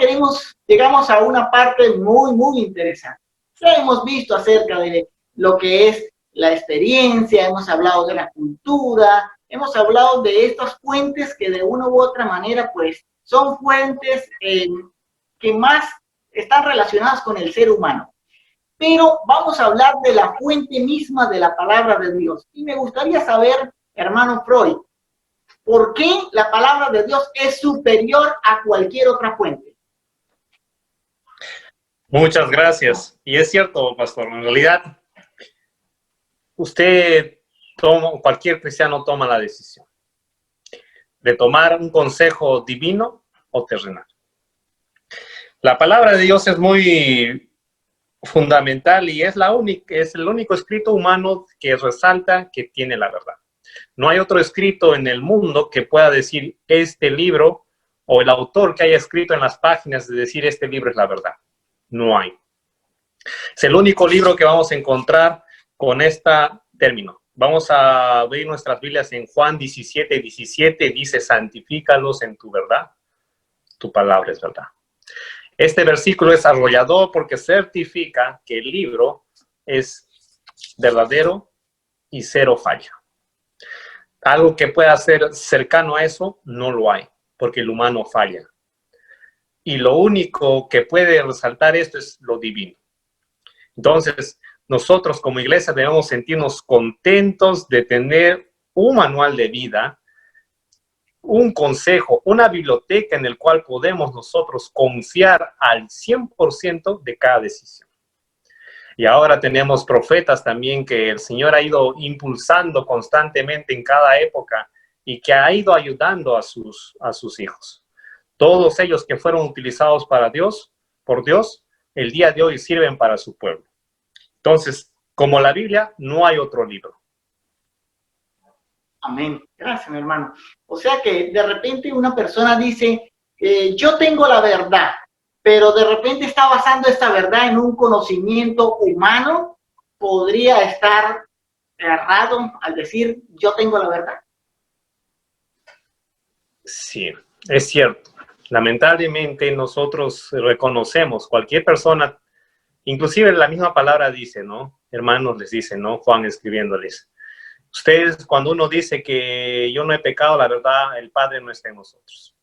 llegamos a una parte muy, muy interesante. Ya hemos visto acerca de lo que es la experiencia, hemos hablado de la cultura, hemos hablado de estas fuentes que de una u otra manera, pues, son fuentes que más están relacionadas con el ser humano. Pero vamos a hablar de la fuente misma de la palabra de Dios. Y me gustaría saber, hermano Freud, ¿por qué la palabra de Dios es superior a cualquier otra fuente? Muchas gracias. Y es cierto, pastor, en realidad, cualquier cristiano toma la decisión de tomar un consejo divino o terrenal. La palabra de Dios es muy fundamental y es el único escrito humano que resalta que tiene la verdad. No hay otro escrito en el mundo que pueda decir este libro o el autor que haya escrito en las páginas de decir este libro es la verdad. No hay. Es el único libro que vamos a encontrar con este término. Vamos a abrir nuestras Biblias en Juan 17:17, dice, santifícalos en tu verdad, tu palabra es verdad. Este versículo es arrollador porque certifica que el libro es verdadero y cero falla. Algo que pueda ser cercano a eso, no lo hay, porque el humano falla. Y lo único que puede resaltar esto es lo divino. Entonces, nosotros como iglesia debemos sentirnos contentos de tener un manual de vida, un consejo, una biblioteca en el cual podemos nosotros confiar al 100% de cada decisión. Y ahora tenemos profetas también que el Señor ha ido impulsando constantemente en cada época y que ha ido ayudando a sus hijos. Todos ellos que fueron utilizados por Dios, el día de hoy sirven para su pueblo. Entonces, como la Biblia, no hay otro libro. Amén. Gracias, mi hermano. O sea que de repente una persona dice, yo tengo la verdad, pero de repente está basando esta verdad en un conocimiento humano, podría estar errado al decir, yo tengo la verdad. Sí, es cierto. Lamentablemente nosotros reconocemos, cualquier persona, inclusive la misma palabra dice, ¿no? Hermanos les dice, ¿no? Juan escribiéndoles. Ustedes, cuando uno dice que yo no he pecado, la verdad, el Padre no está en nosotros.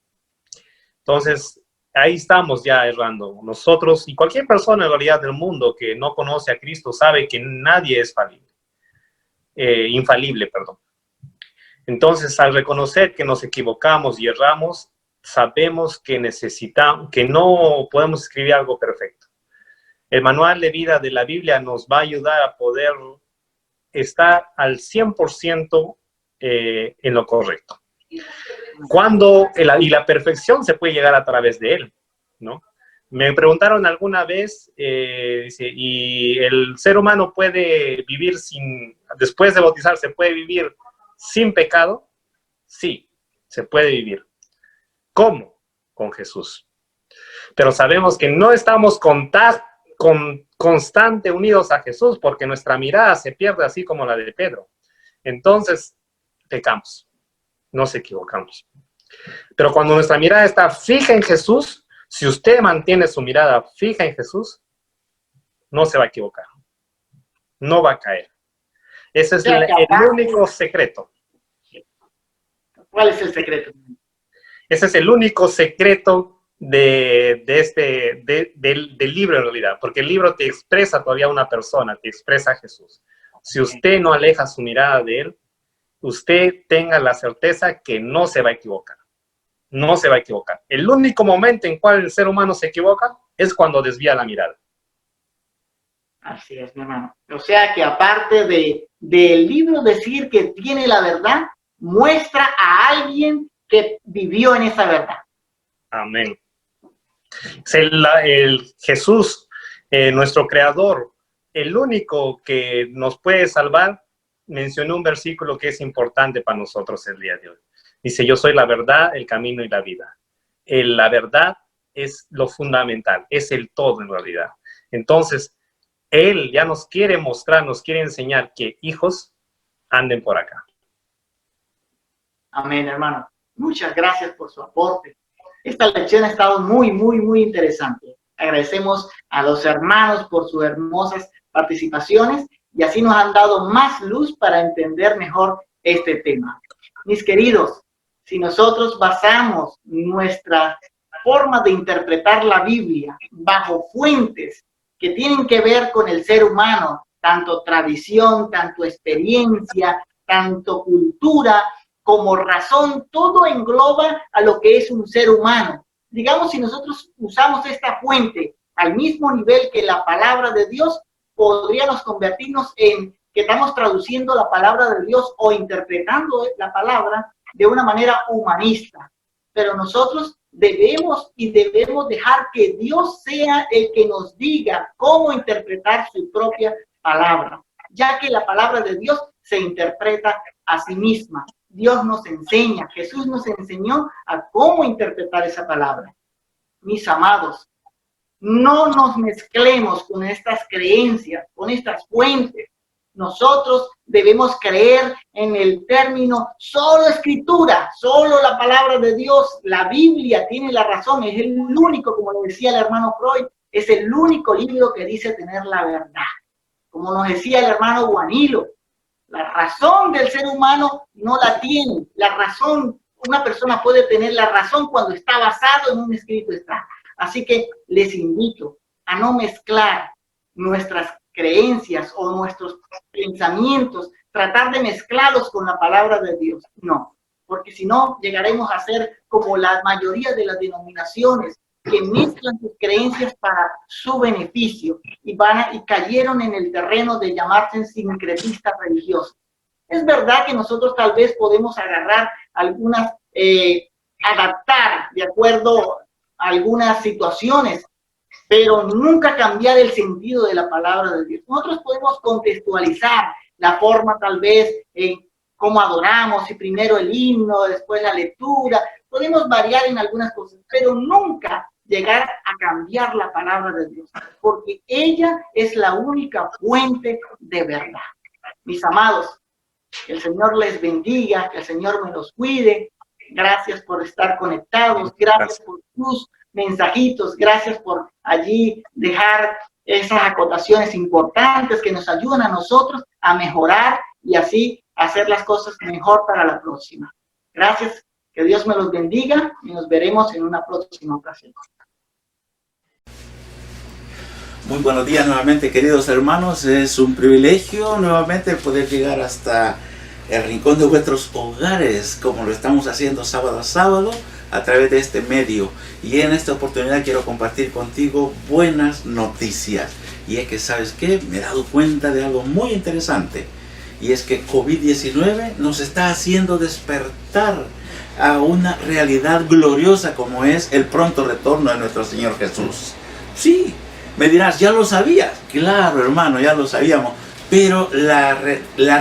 Entonces, ahí estamos ya errando. Nosotros y cualquier persona en realidad del mundo que no conoce a Cristo sabe que nadie es infalible, perdón. Entonces, al reconocer que nos equivocamos y erramos, sabemos que que no podemos escribir algo perfecto. El manual de vida de la Biblia nos va a ayudar a poder estar al 100% en lo correcto. Y la perfección se puede llegar a través de él, ¿no? Me preguntaron alguna vez, dice, ¿y el ser humano puede vivir después de bautizarse, puede vivir sin pecado? Sí, se puede vivir. ¿Cómo? Con Jesús. Pero sabemos que no estamos constante unidos a Jesús porque nuestra mirada se pierde así como la de Pedro. Entonces, pecamos, nos equivocamos. Pero cuando nuestra mirada está fija en Jesús, si usted mantiene su mirada fija en Jesús, no se va a equivocar, no va a caer. Ese es el único secreto. ¿Cuál es el secreto? Ese es el único secreto del libro en realidad, porque el libro te expresa todavía a una persona, te expresa a Jesús. Si usted no aleja su mirada de él, usted tenga la certeza que no se va a equivocar. No se va a equivocar. El único momento en cual el ser humano se equivoca es cuando desvía la mirada. Así es, mi hermano. O sea que aparte del libro decir que tiene la verdad, muestra a alguien que vivió en esa verdad. Amén. Es el Jesús, nuestro creador, el único que nos puede salvar, mencionó un versículo que es importante para nosotros el día de hoy. Dice, yo soy la verdad, el camino y la vida. La verdad es lo fundamental, es el todo en realidad. Entonces, Él ya nos quiere mostrar, nos quiere enseñar que hijos anden por acá. Amén, hermano. Muchas gracias por su aporte. Esta lección ha estado muy, muy, muy interesante. Agradecemos a los hermanos por sus hermosas participaciones y así nos han dado más luz para entender mejor este tema. Mis queridos, si nosotros basamos nuestra forma de interpretar la Biblia bajo fuentes que tienen que ver con el ser humano, tanto tradición, tanto experiencia, tanto cultura, como razón, todo engloba a lo que es un ser humano. Digamos, si nosotros usamos esta fuente al mismo nivel que la palabra de Dios, podríamos convertirnos en que estamos traduciendo la palabra de Dios o interpretando la palabra de una manera humanista. Pero nosotros debemos dejar que Dios sea el que nos diga cómo interpretar su propia palabra, ya que la palabra de Dios se interpreta a sí misma. Dios nos enseña, Jesús nos enseñó a cómo interpretar esa palabra. Mis amados, no nos mezclemos con estas creencias, con estas fuentes. Nosotros debemos creer en el término solo escritura, solo la palabra de Dios. La Biblia tiene la razón, es el único, como lo decía el hermano Freud, es el único libro que dice tener la verdad. Como nos decía el hermano Guanilo, la razón del ser humano no la tiene. La razón, una persona puede tener la razón cuando está basado en un escrito extraño. Así que les invito a no mezclar nuestras creencias o nuestros pensamientos, tratar de mezclarlos con la palabra de Dios. No, porque si no llegaremos a ser como la mayoría de las denominaciones que mezclan sus creencias para su beneficio y cayeron en el terreno de llamarse sincretistas religiosos. Es verdad que nosotros tal vez podemos agarrar algunas, adaptar de acuerdo a algunas situaciones, pero nunca cambiar el sentido de la palabra de Dios. Nosotros podemos contextualizar la forma tal vez en cómo adoramos, si primero el himno, después la lectura, podemos variar en algunas cosas, pero nunca llegar a cambiar la palabra de Dios, porque ella es la única fuente de verdad. Mis amados, que el Señor les bendiga, que el Señor me los cuide. Gracias por estar conectados, gracias por tus mensajitos, gracias por allí dejar esas acotaciones importantes que nos ayudan a nosotros a mejorar y así hacer las cosas mejor para la próxima. Gracias, que Dios me los bendiga y nos veremos en una próxima ocasión. Muy buenos días nuevamente, queridos hermanos. Es un privilegio nuevamente poder llegar hasta el rincón de vuestros hogares, como lo estamos haciendo sábado a sábado a través de este medio. Y en esta oportunidad quiero compartir contigo buenas noticias. Y es que, ¿sabes qué? Me he dado cuenta de algo muy interesante. Y es que COVID-19 nos está haciendo despertar a una realidad gloriosa como es el pronto retorno de nuestro Señor Jesús. Sí, me dirás, ¿ya lo sabías? Claro, hermano, ya lo sabíamos. Pero la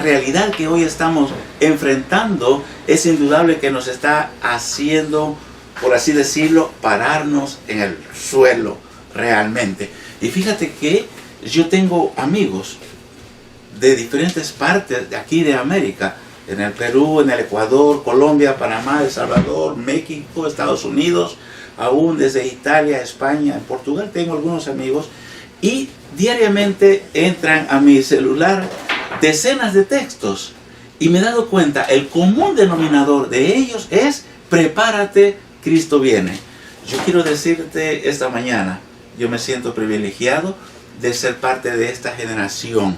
realidad que hoy estamos enfrentando es indudable que nos está haciendo, por así decirlo, pararnos en el suelo realmente. Y fíjate que yo tengo amigos de diferentes partes de aquí de América, en el Perú, en el Ecuador, Colombia, Panamá, El Salvador, México, Estados Unidos, aún desde Italia, España, en Portugal tengo algunos amigos, y diariamente entran a mi celular decenas de textos y me he dado cuenta, el común denominador de ellos es: prepárate, Cristo viene. Yo quiero decirte esta mañana, yo me siento privilegiado de ser parte de esta generación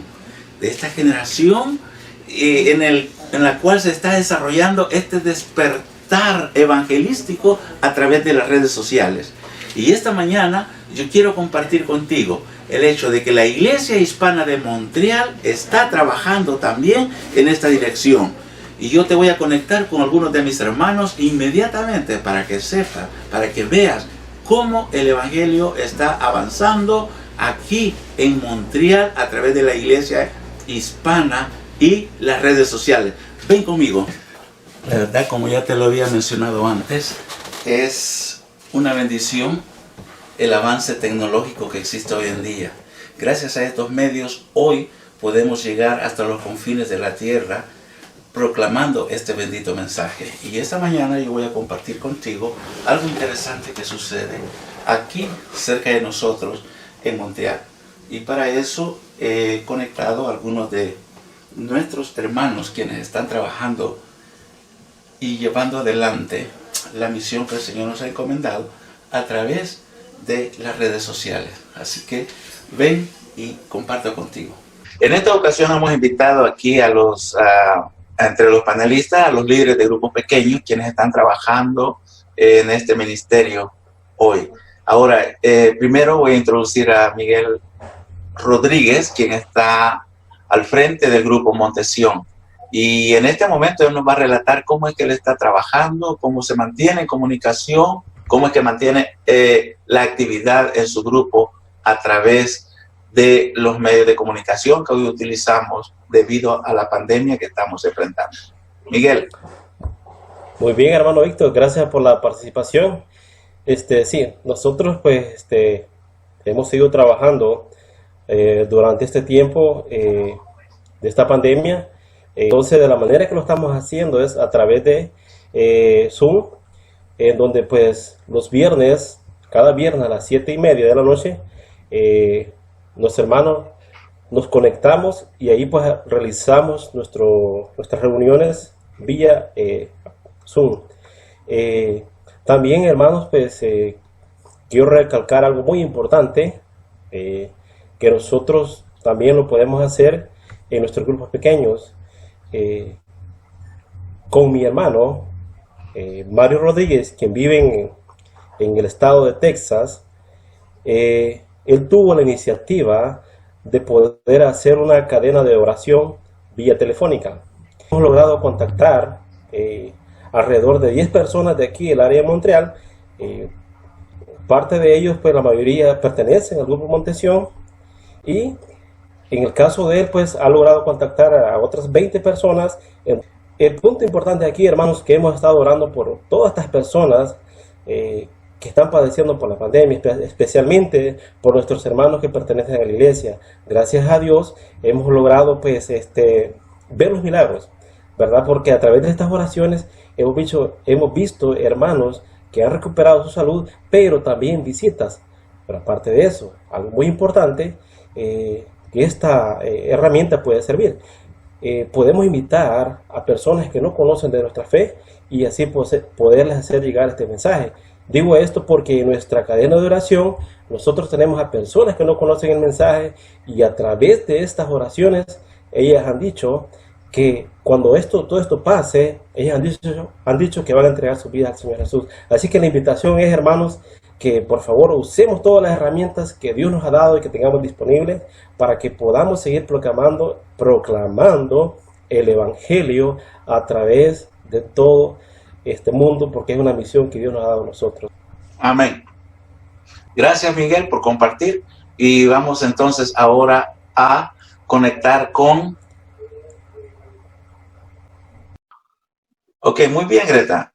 en la cual se está desarrollando este despertar evangelístico a través de las redes sociales. Y esta mañana yo quiero compartir contigo el hecho de que la Iglesia Hispana de Montreal está trabajando también en esta dirección. Y yo te voy a conectar con algunos de mis hermanos inmediatamente para que sepas, para que veas cómo el Evangelio está avanzando aquí en Montreal a través de la Iglesia Hispana y las redes sociales. Ven conmigo. La verdad, como ya te lo había mencionado antes, es una bendición el avance tecnológico que existe hoy en día. Gracias a estos medios, hoy podemos llegar hasta los confines de la tierra proclamando este bendito mensaje. Y esta mañana yo voy a compartir contigo algo interesante que sucede aquí cerca de nosotros en Montreal. Y para eso he conectado a algunos de nuestros hermanos quienes están trabajando y llevando adelante la misión que el Señor nos ha encomendado a través de las redes sociales. Así que ven y comparto contigo. En esta ocasión hemos invitado aquí a entre los panelistas, a los líderes de grupos pequeños, quienes están trabajando en este ministerio hoy. Ahora, primero voy a introducir a Miguel Rodríguez, quien está al frente del grupo Montesión. Y en este momento él nos va a relatar cómo es que él está trabajando, cómo se mantiene en comunicación cómo es que mantiene la actividad en su grupo a través de los medios de comunicación que hoy utilizamos debido a la pandemia que estamos enfrentando. Miguel. Muy bien, hermano Víctor, gracias por la participación. Sí, nosotros pues hemos seguido trabajando durante este tiempo de esta pandemia. Entonces, de la manera que lo estamos haciendo es a través de Zoom, en donde pues los viernes, cada viernes a las 7:30 de la noche, los hermanos nos conectamos y ahí pues realizamos nuestras reuniones vía Zoom. También, hermanos, pues quiero recalcar algo muy importante, que nosotros también lo podemos hacer en nuestros grupos pequeños. Con mi hermano Mario Rodríguez, quien vive en el estado de Texas, él tuvo la iniciativa de poder hacer una cadena de oración vía telefónica. Hemos logrado contactar alrededor de 10 personas de aquí, del área de Montreal. Parte de ellos, pues la mayoría pertenecen al grupo Montesión, y en el caso de él, pues ha logrado contactar a otras 20 personas. El punto importante aquí, hermanos, que hemos estado orando por todas estas personas que están padeciendo por la pandemia, especialmente por nuestros hermanos que pertenecen a la iglesia. Gracias a Dios hemos logrado pues ver los milagros, ¿verdad? Porque a través de estas oraciones hemos visto hermanos que han recuperado su salud, pero también visitas. Pero aparte de eso, algo muy importante, que esta herramienta puede servir. Podemos invitar a personas que no conocen de nuestra fe y así poderles hacer llegar este mensaje. Digo esto porque en nuestra cadena de oración nosotros tenemos a personas que no conocen el mensaje, y a través de estas oraciones ellas han dicho que cuando todo esto pase, ellas han dicho que van a entregar su vida al Señor Jesús. Así que la invitación es, hermanos, que por favor usemos todas las herramientas que Dios nos ha dado y que tengamos disponibles para que podamos seguir proclamando el Evangelio a través de todo este mundo, porque es una misión que Dios nos ha dado a nosotros. Amén. Gracias, Miguel, por compartir. Y vamos entonces ahora a conectar con... Ok, muy bien, Greta.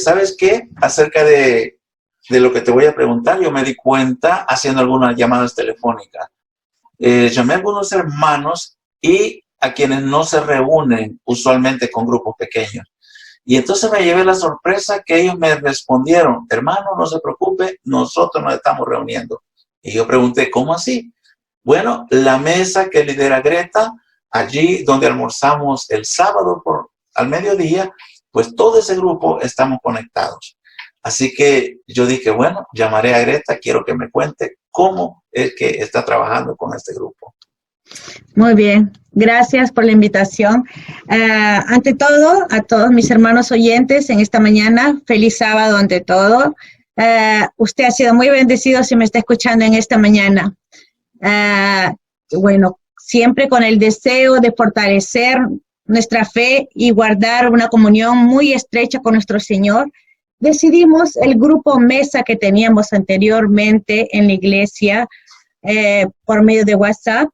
¿Sabes qué? Acerca de lo que te voy a preguntar, yo me di cuenta haciendo algunas llamadas telefónicas. Llamé a algunos hermanos y a quienes no se reúnen usualmente con grupos pequeños. Y entonces me llevé la sorpresa que ellos me respondieron: hermano, no se preocupe, nosotros nos estamos reuniendo. Y yo pregunté, ¿cómo así? Bueno, la mesa que lidera Greta, allí donde almorzamos el sábado al mediodía, pues todo ese grupo estamos conectados. Así que yo dije, bueno, llamaré a Greta, quiero que me cuente cómo es que está trabajando con este grupo. Muy bien, gracias por la invitación. Ante todo, a todos mis hermanos oyentes en esta mañana, feliz sábado ante todo. Usted ha sido muy bendecido si me está escuchando en esta mañana. Bueno, siempre con el deseo de fortalecer nuestra fe y guardar una comunión muy estrecha con nuestro Señor, decidimos el grupo Mesa que teníamos anteriormente en la iglesia por medio de WhatsApp,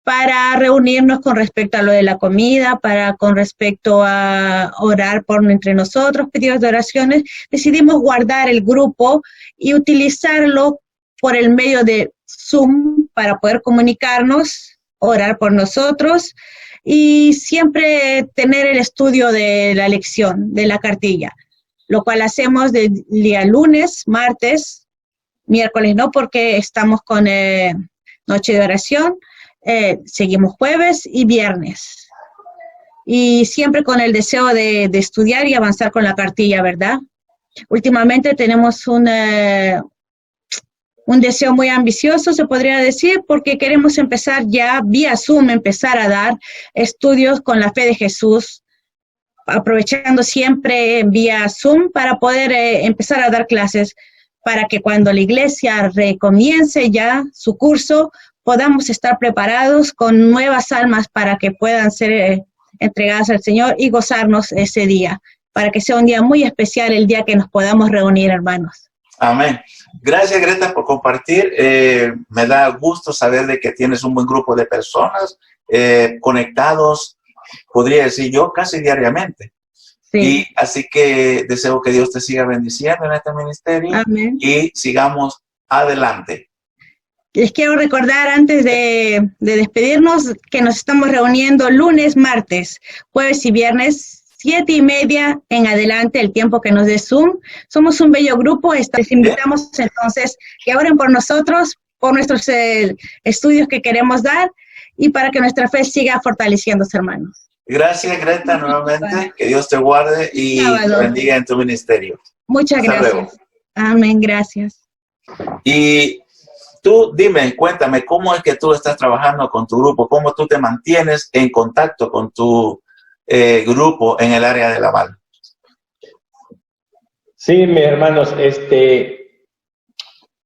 para reunirnos con respecto a lo de la comida, con respecto a orar entre nosotros, pedidos de oraciones. Decidimos guardar el grupo y utilizarlo por el medio de Zoom para poder comunicarnos, orar por nosotros y siempre tener el estudio de la lección, de la cartilla, lo cual hacemos de día lunes, martes, miércoles no, porque estamos con noche de oración. Seguimos jueves y viernes, y siempre con el deseo de estudiar y avanzar con la cartilla, ¿verdad? Últimamente tenemos un deseo muy ambicioso, se podría decir, porque queremos empezar ya vía Zoom, empezar a dar estudios con la fe de Jesús, aprovechando siempre vía Zoom para poder empezar a dar clases, para que cuando la iglesia recomience ya su curso, podamos estar preparados con nuevas almas para que puedan ser entregadas al Señor y gozarnos ese día, para que sea un día muy especial, el día que nos podamos reunir, hermanos. Amén. Gracias, Greta, por compartir. Me da gusto saber de que tienes un buen grupo de personas conectados, podría decir yo, casi diariamente. Sí. Y así que deseo que Dios te siga bendiciendo en este ministerio. Amén. Y sigamos adelante. Les quiero recordar antes de despedirnos que nos estamos reuniendo lunes, martes, jueves y viernes, 7:30 en adelante, el tiempo que nos dé Zoom. Somos un bello grupo, les invitamos entonces que oren por nosotros, por nuestros estudios que queremos dar y para que nuestra fe siga fortaleciéndose, hermanos. Gracias, Greta, nuevamente. Que Dios te guarde y te bendiga en tu ministerio. Muchas gracias. Luego. Amén, gracias. Y tú dime, cuéntame, ¿cómo es que tú estás trabajando con tu grupo? ¿Cómo tú te mantienes en contacto con tu grupo en el área de Laval? Sí, mis hermanos,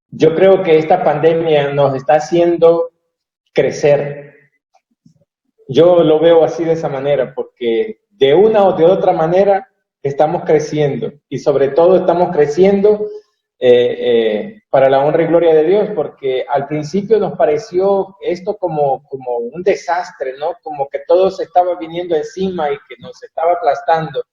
yo creo que esta pandemia nos está haciendo crecer. Yo lo veo así de esa manera, porque de una o de otra manera estamos creciendo y sobre todo estamos creciendo para la honra y gloria de Dios, porque al principio nos pareció esto como un desastre, ¿no? Como que todo se estaba viniendo encima y que nos estaba aplastando.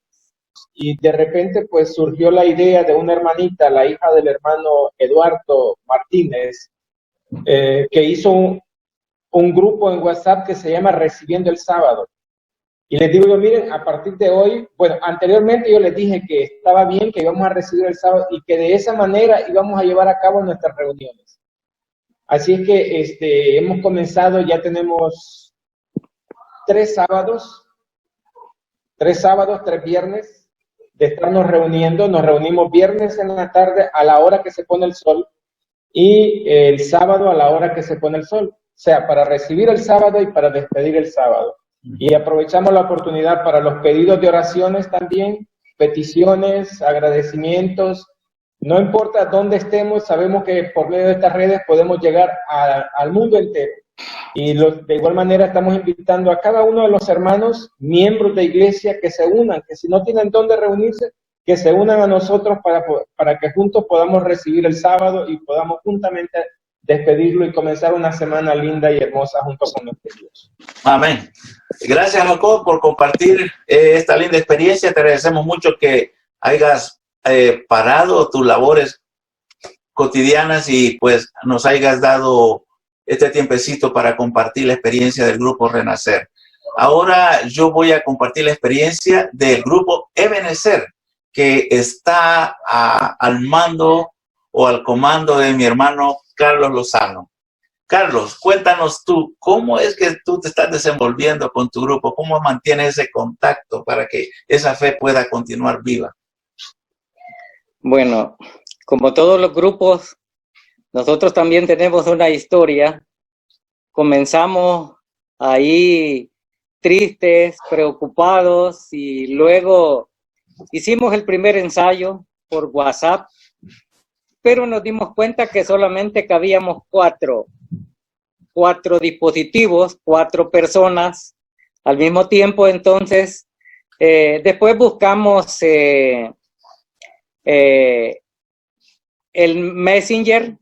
Y de repente pues surgió la idea de una hermanita, la hija del hermano Eduardo Martínez, que hizo un grupo en WhatsApp que se llama Recibiendo el Sábado. Y les digo yo, miren, a partir de hoy, bueno, anteriormente yo les dije que estaba bien, que íbamos a recibir el sábado y que de esa manera íbamos a llevar a cabo nuestras reuniones. Así es que hemos comenzado, ya tenemos 3 sábados, 3 viernes de estarnos reuniendo. Nos reunimos viernes en la tarde a la hora que se pone el sol y el sábado a la hora que se pone el sol. O sea, para recibir el sábado y para despedir el sábado. Y aprovechamos la oportunidad para los pedidos de oraciones también, peticiones, agradecimientos. No importa dónde estemos, sabemos que por medio de estas redes podemos llegar al mundo entero. Y de igual manera estamos invitando a cada uno de los hermanos, miembros de iglesia, que se unan, que si no tienen dónde reunirse, que se unan a nosotros para que juntos podamos recibir el sábado y podamos juntamente despedirlo y comenzar una semana linda y hermosa junto con nuestro Dios. Amén. Gracias, Jacob, por compartir esta linda experiencia. Te agradecemos mucho que hayas parado tus labores cotidianas y pues nos hayas dado este tiempecito para compartir la experiencia del grupo Renacer. Ahora yo voy a compartir la experiencia del grupo Ebenezer, que está al mando o al comando de mi hermano Carlos Lozano. Carlos, cuéntanos tú, ¿cómo es que tú te estás desenvolviendo con tu grupo? ¿Cómo mantienes ese contacto para que esa fe pueda continuar viva? Bueno, como todos los grupos, nosotros también tenemos una historia. Comenzamos ahí tristes, preocupados y luego hicimos el primer ensayo por WhatsApp, pero nos dimos cuenta que solamente cabíamos 4 dispositivos, 4 personas al mismo tiempo. Entonces, después buscamos el Messenger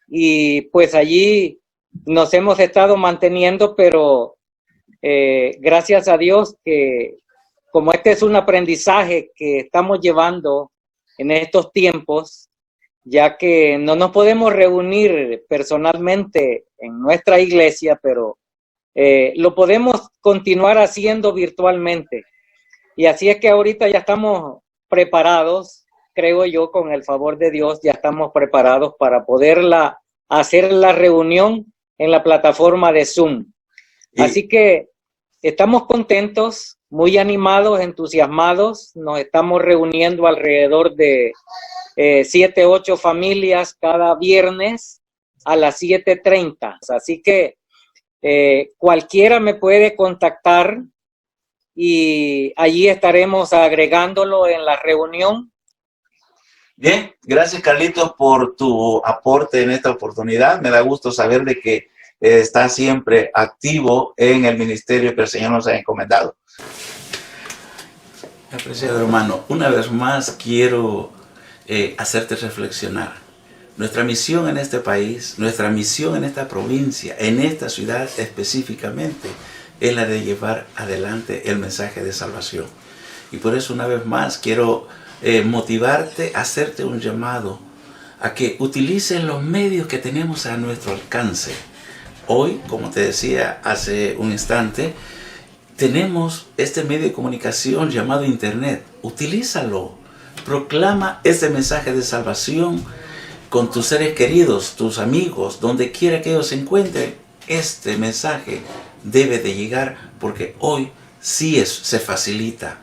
y pues allí nos hemos estado manteniendo, pero gracias a Dios que como este es un aprendizaje que estamos llevando en estos tiempos, ya que no nos podemos reunir personalmente en nuestra iglesia, pero lo podemos continuar haciendo virtualmente. Y así es que ahorita ya estamos preparados, creo yo, con el favor de Dios, ya estamos preparados para poder hacer la reunión en la plataforma de Zoom. Así que estamos contentos, muy animados, entusiasmados. Nos estamos reuniendo alrededor de 7, 8 familias cada viernes a las 7:30. Así que cualquiera me puede contactar y allí estaremos agregándolo en la reunión. Bien, gracias Carlitos por tu aporte en esta oportunidad. Me da gusto saber de que está siempre activo en el ministerio que el Señor nos ha encomendado. Apreciado hermano, una vez más quiero hacerte reflexionar. Nuestra misión en este país, nuestra misión en esta provincia, en esta ciudad específicamente, es la de llevar adelante el mensaje de salvación. Y por eso una vez más quiero motivarte, hacerte un llamado a que utilices los medios que tenemos a nuestro alcance. Hoy, como te decía hace un instante, tenemos este medio de comunicación llamado Internet. Utilízalo. Proclama ese mensaje de salvación con tus seres queridos, tus amigos, donde quiera que ellos se encuentren. Este mensaje debe de llegar porque hoy sí se facilita.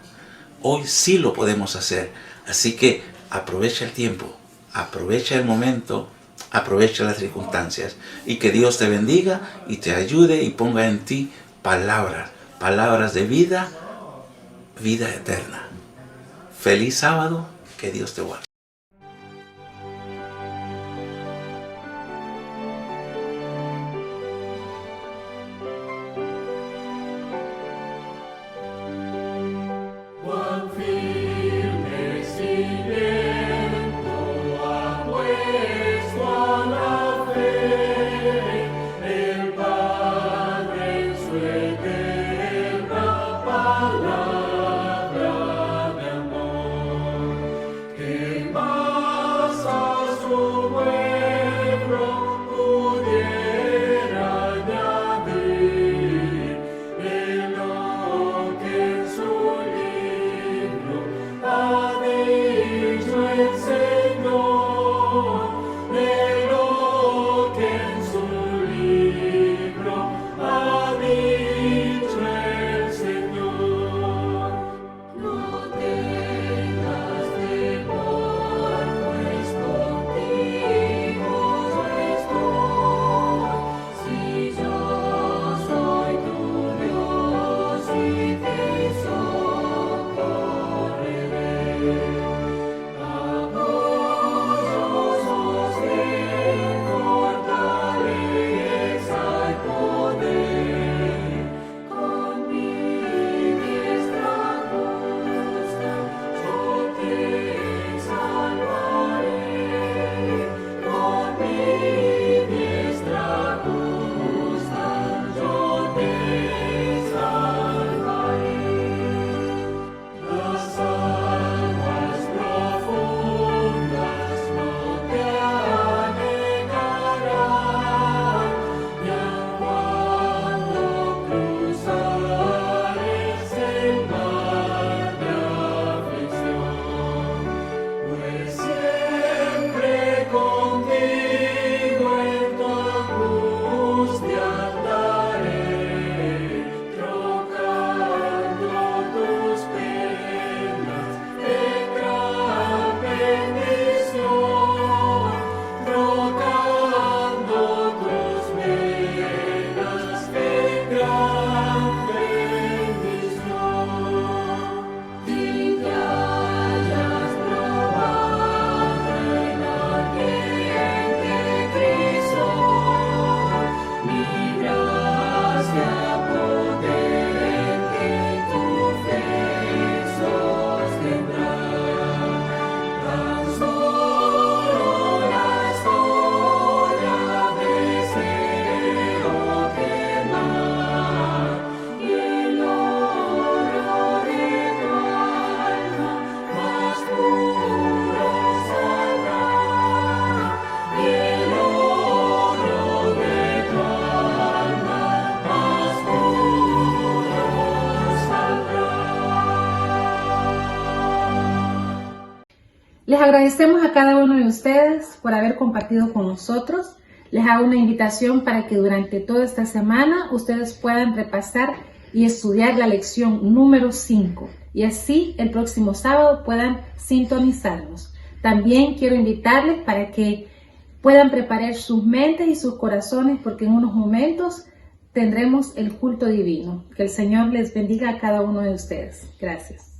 Hoy sí lo podemos hacer. Así que aprovecha el tiempo, aprovecha el momento, aprovecha las circunstancias. Y que Dios te bendiga y te ayude y ponga en ti palabras de vida, vida eterna. Feliz sábado, que Dios te guarde. Cuán firme cimiento ha puesto a la fe el Padre en su eterna palabra de amor, que más a su pueblo pudiera añadir de lo que en su ha dicho el Señor, de lo que en su libro ha dicho el Señor. No tengas temor, pues contigo estoy. Si yo soy tu Dios y te Les agradecemos a cada uno de ustedes por haber compartido con nosotros. Les hago una invitación para que durante toda esta semana ustedes puedan repasar y estudiar la lección número 5 y así el próximo sábado puedan sintonizarnos. También quiero invitarles para que puedan preparar sus mentes y sus corazones porque en unos momentos tendremos el culto divino. Que el Señor les bendiga a cada uno de ustedes. Gracias.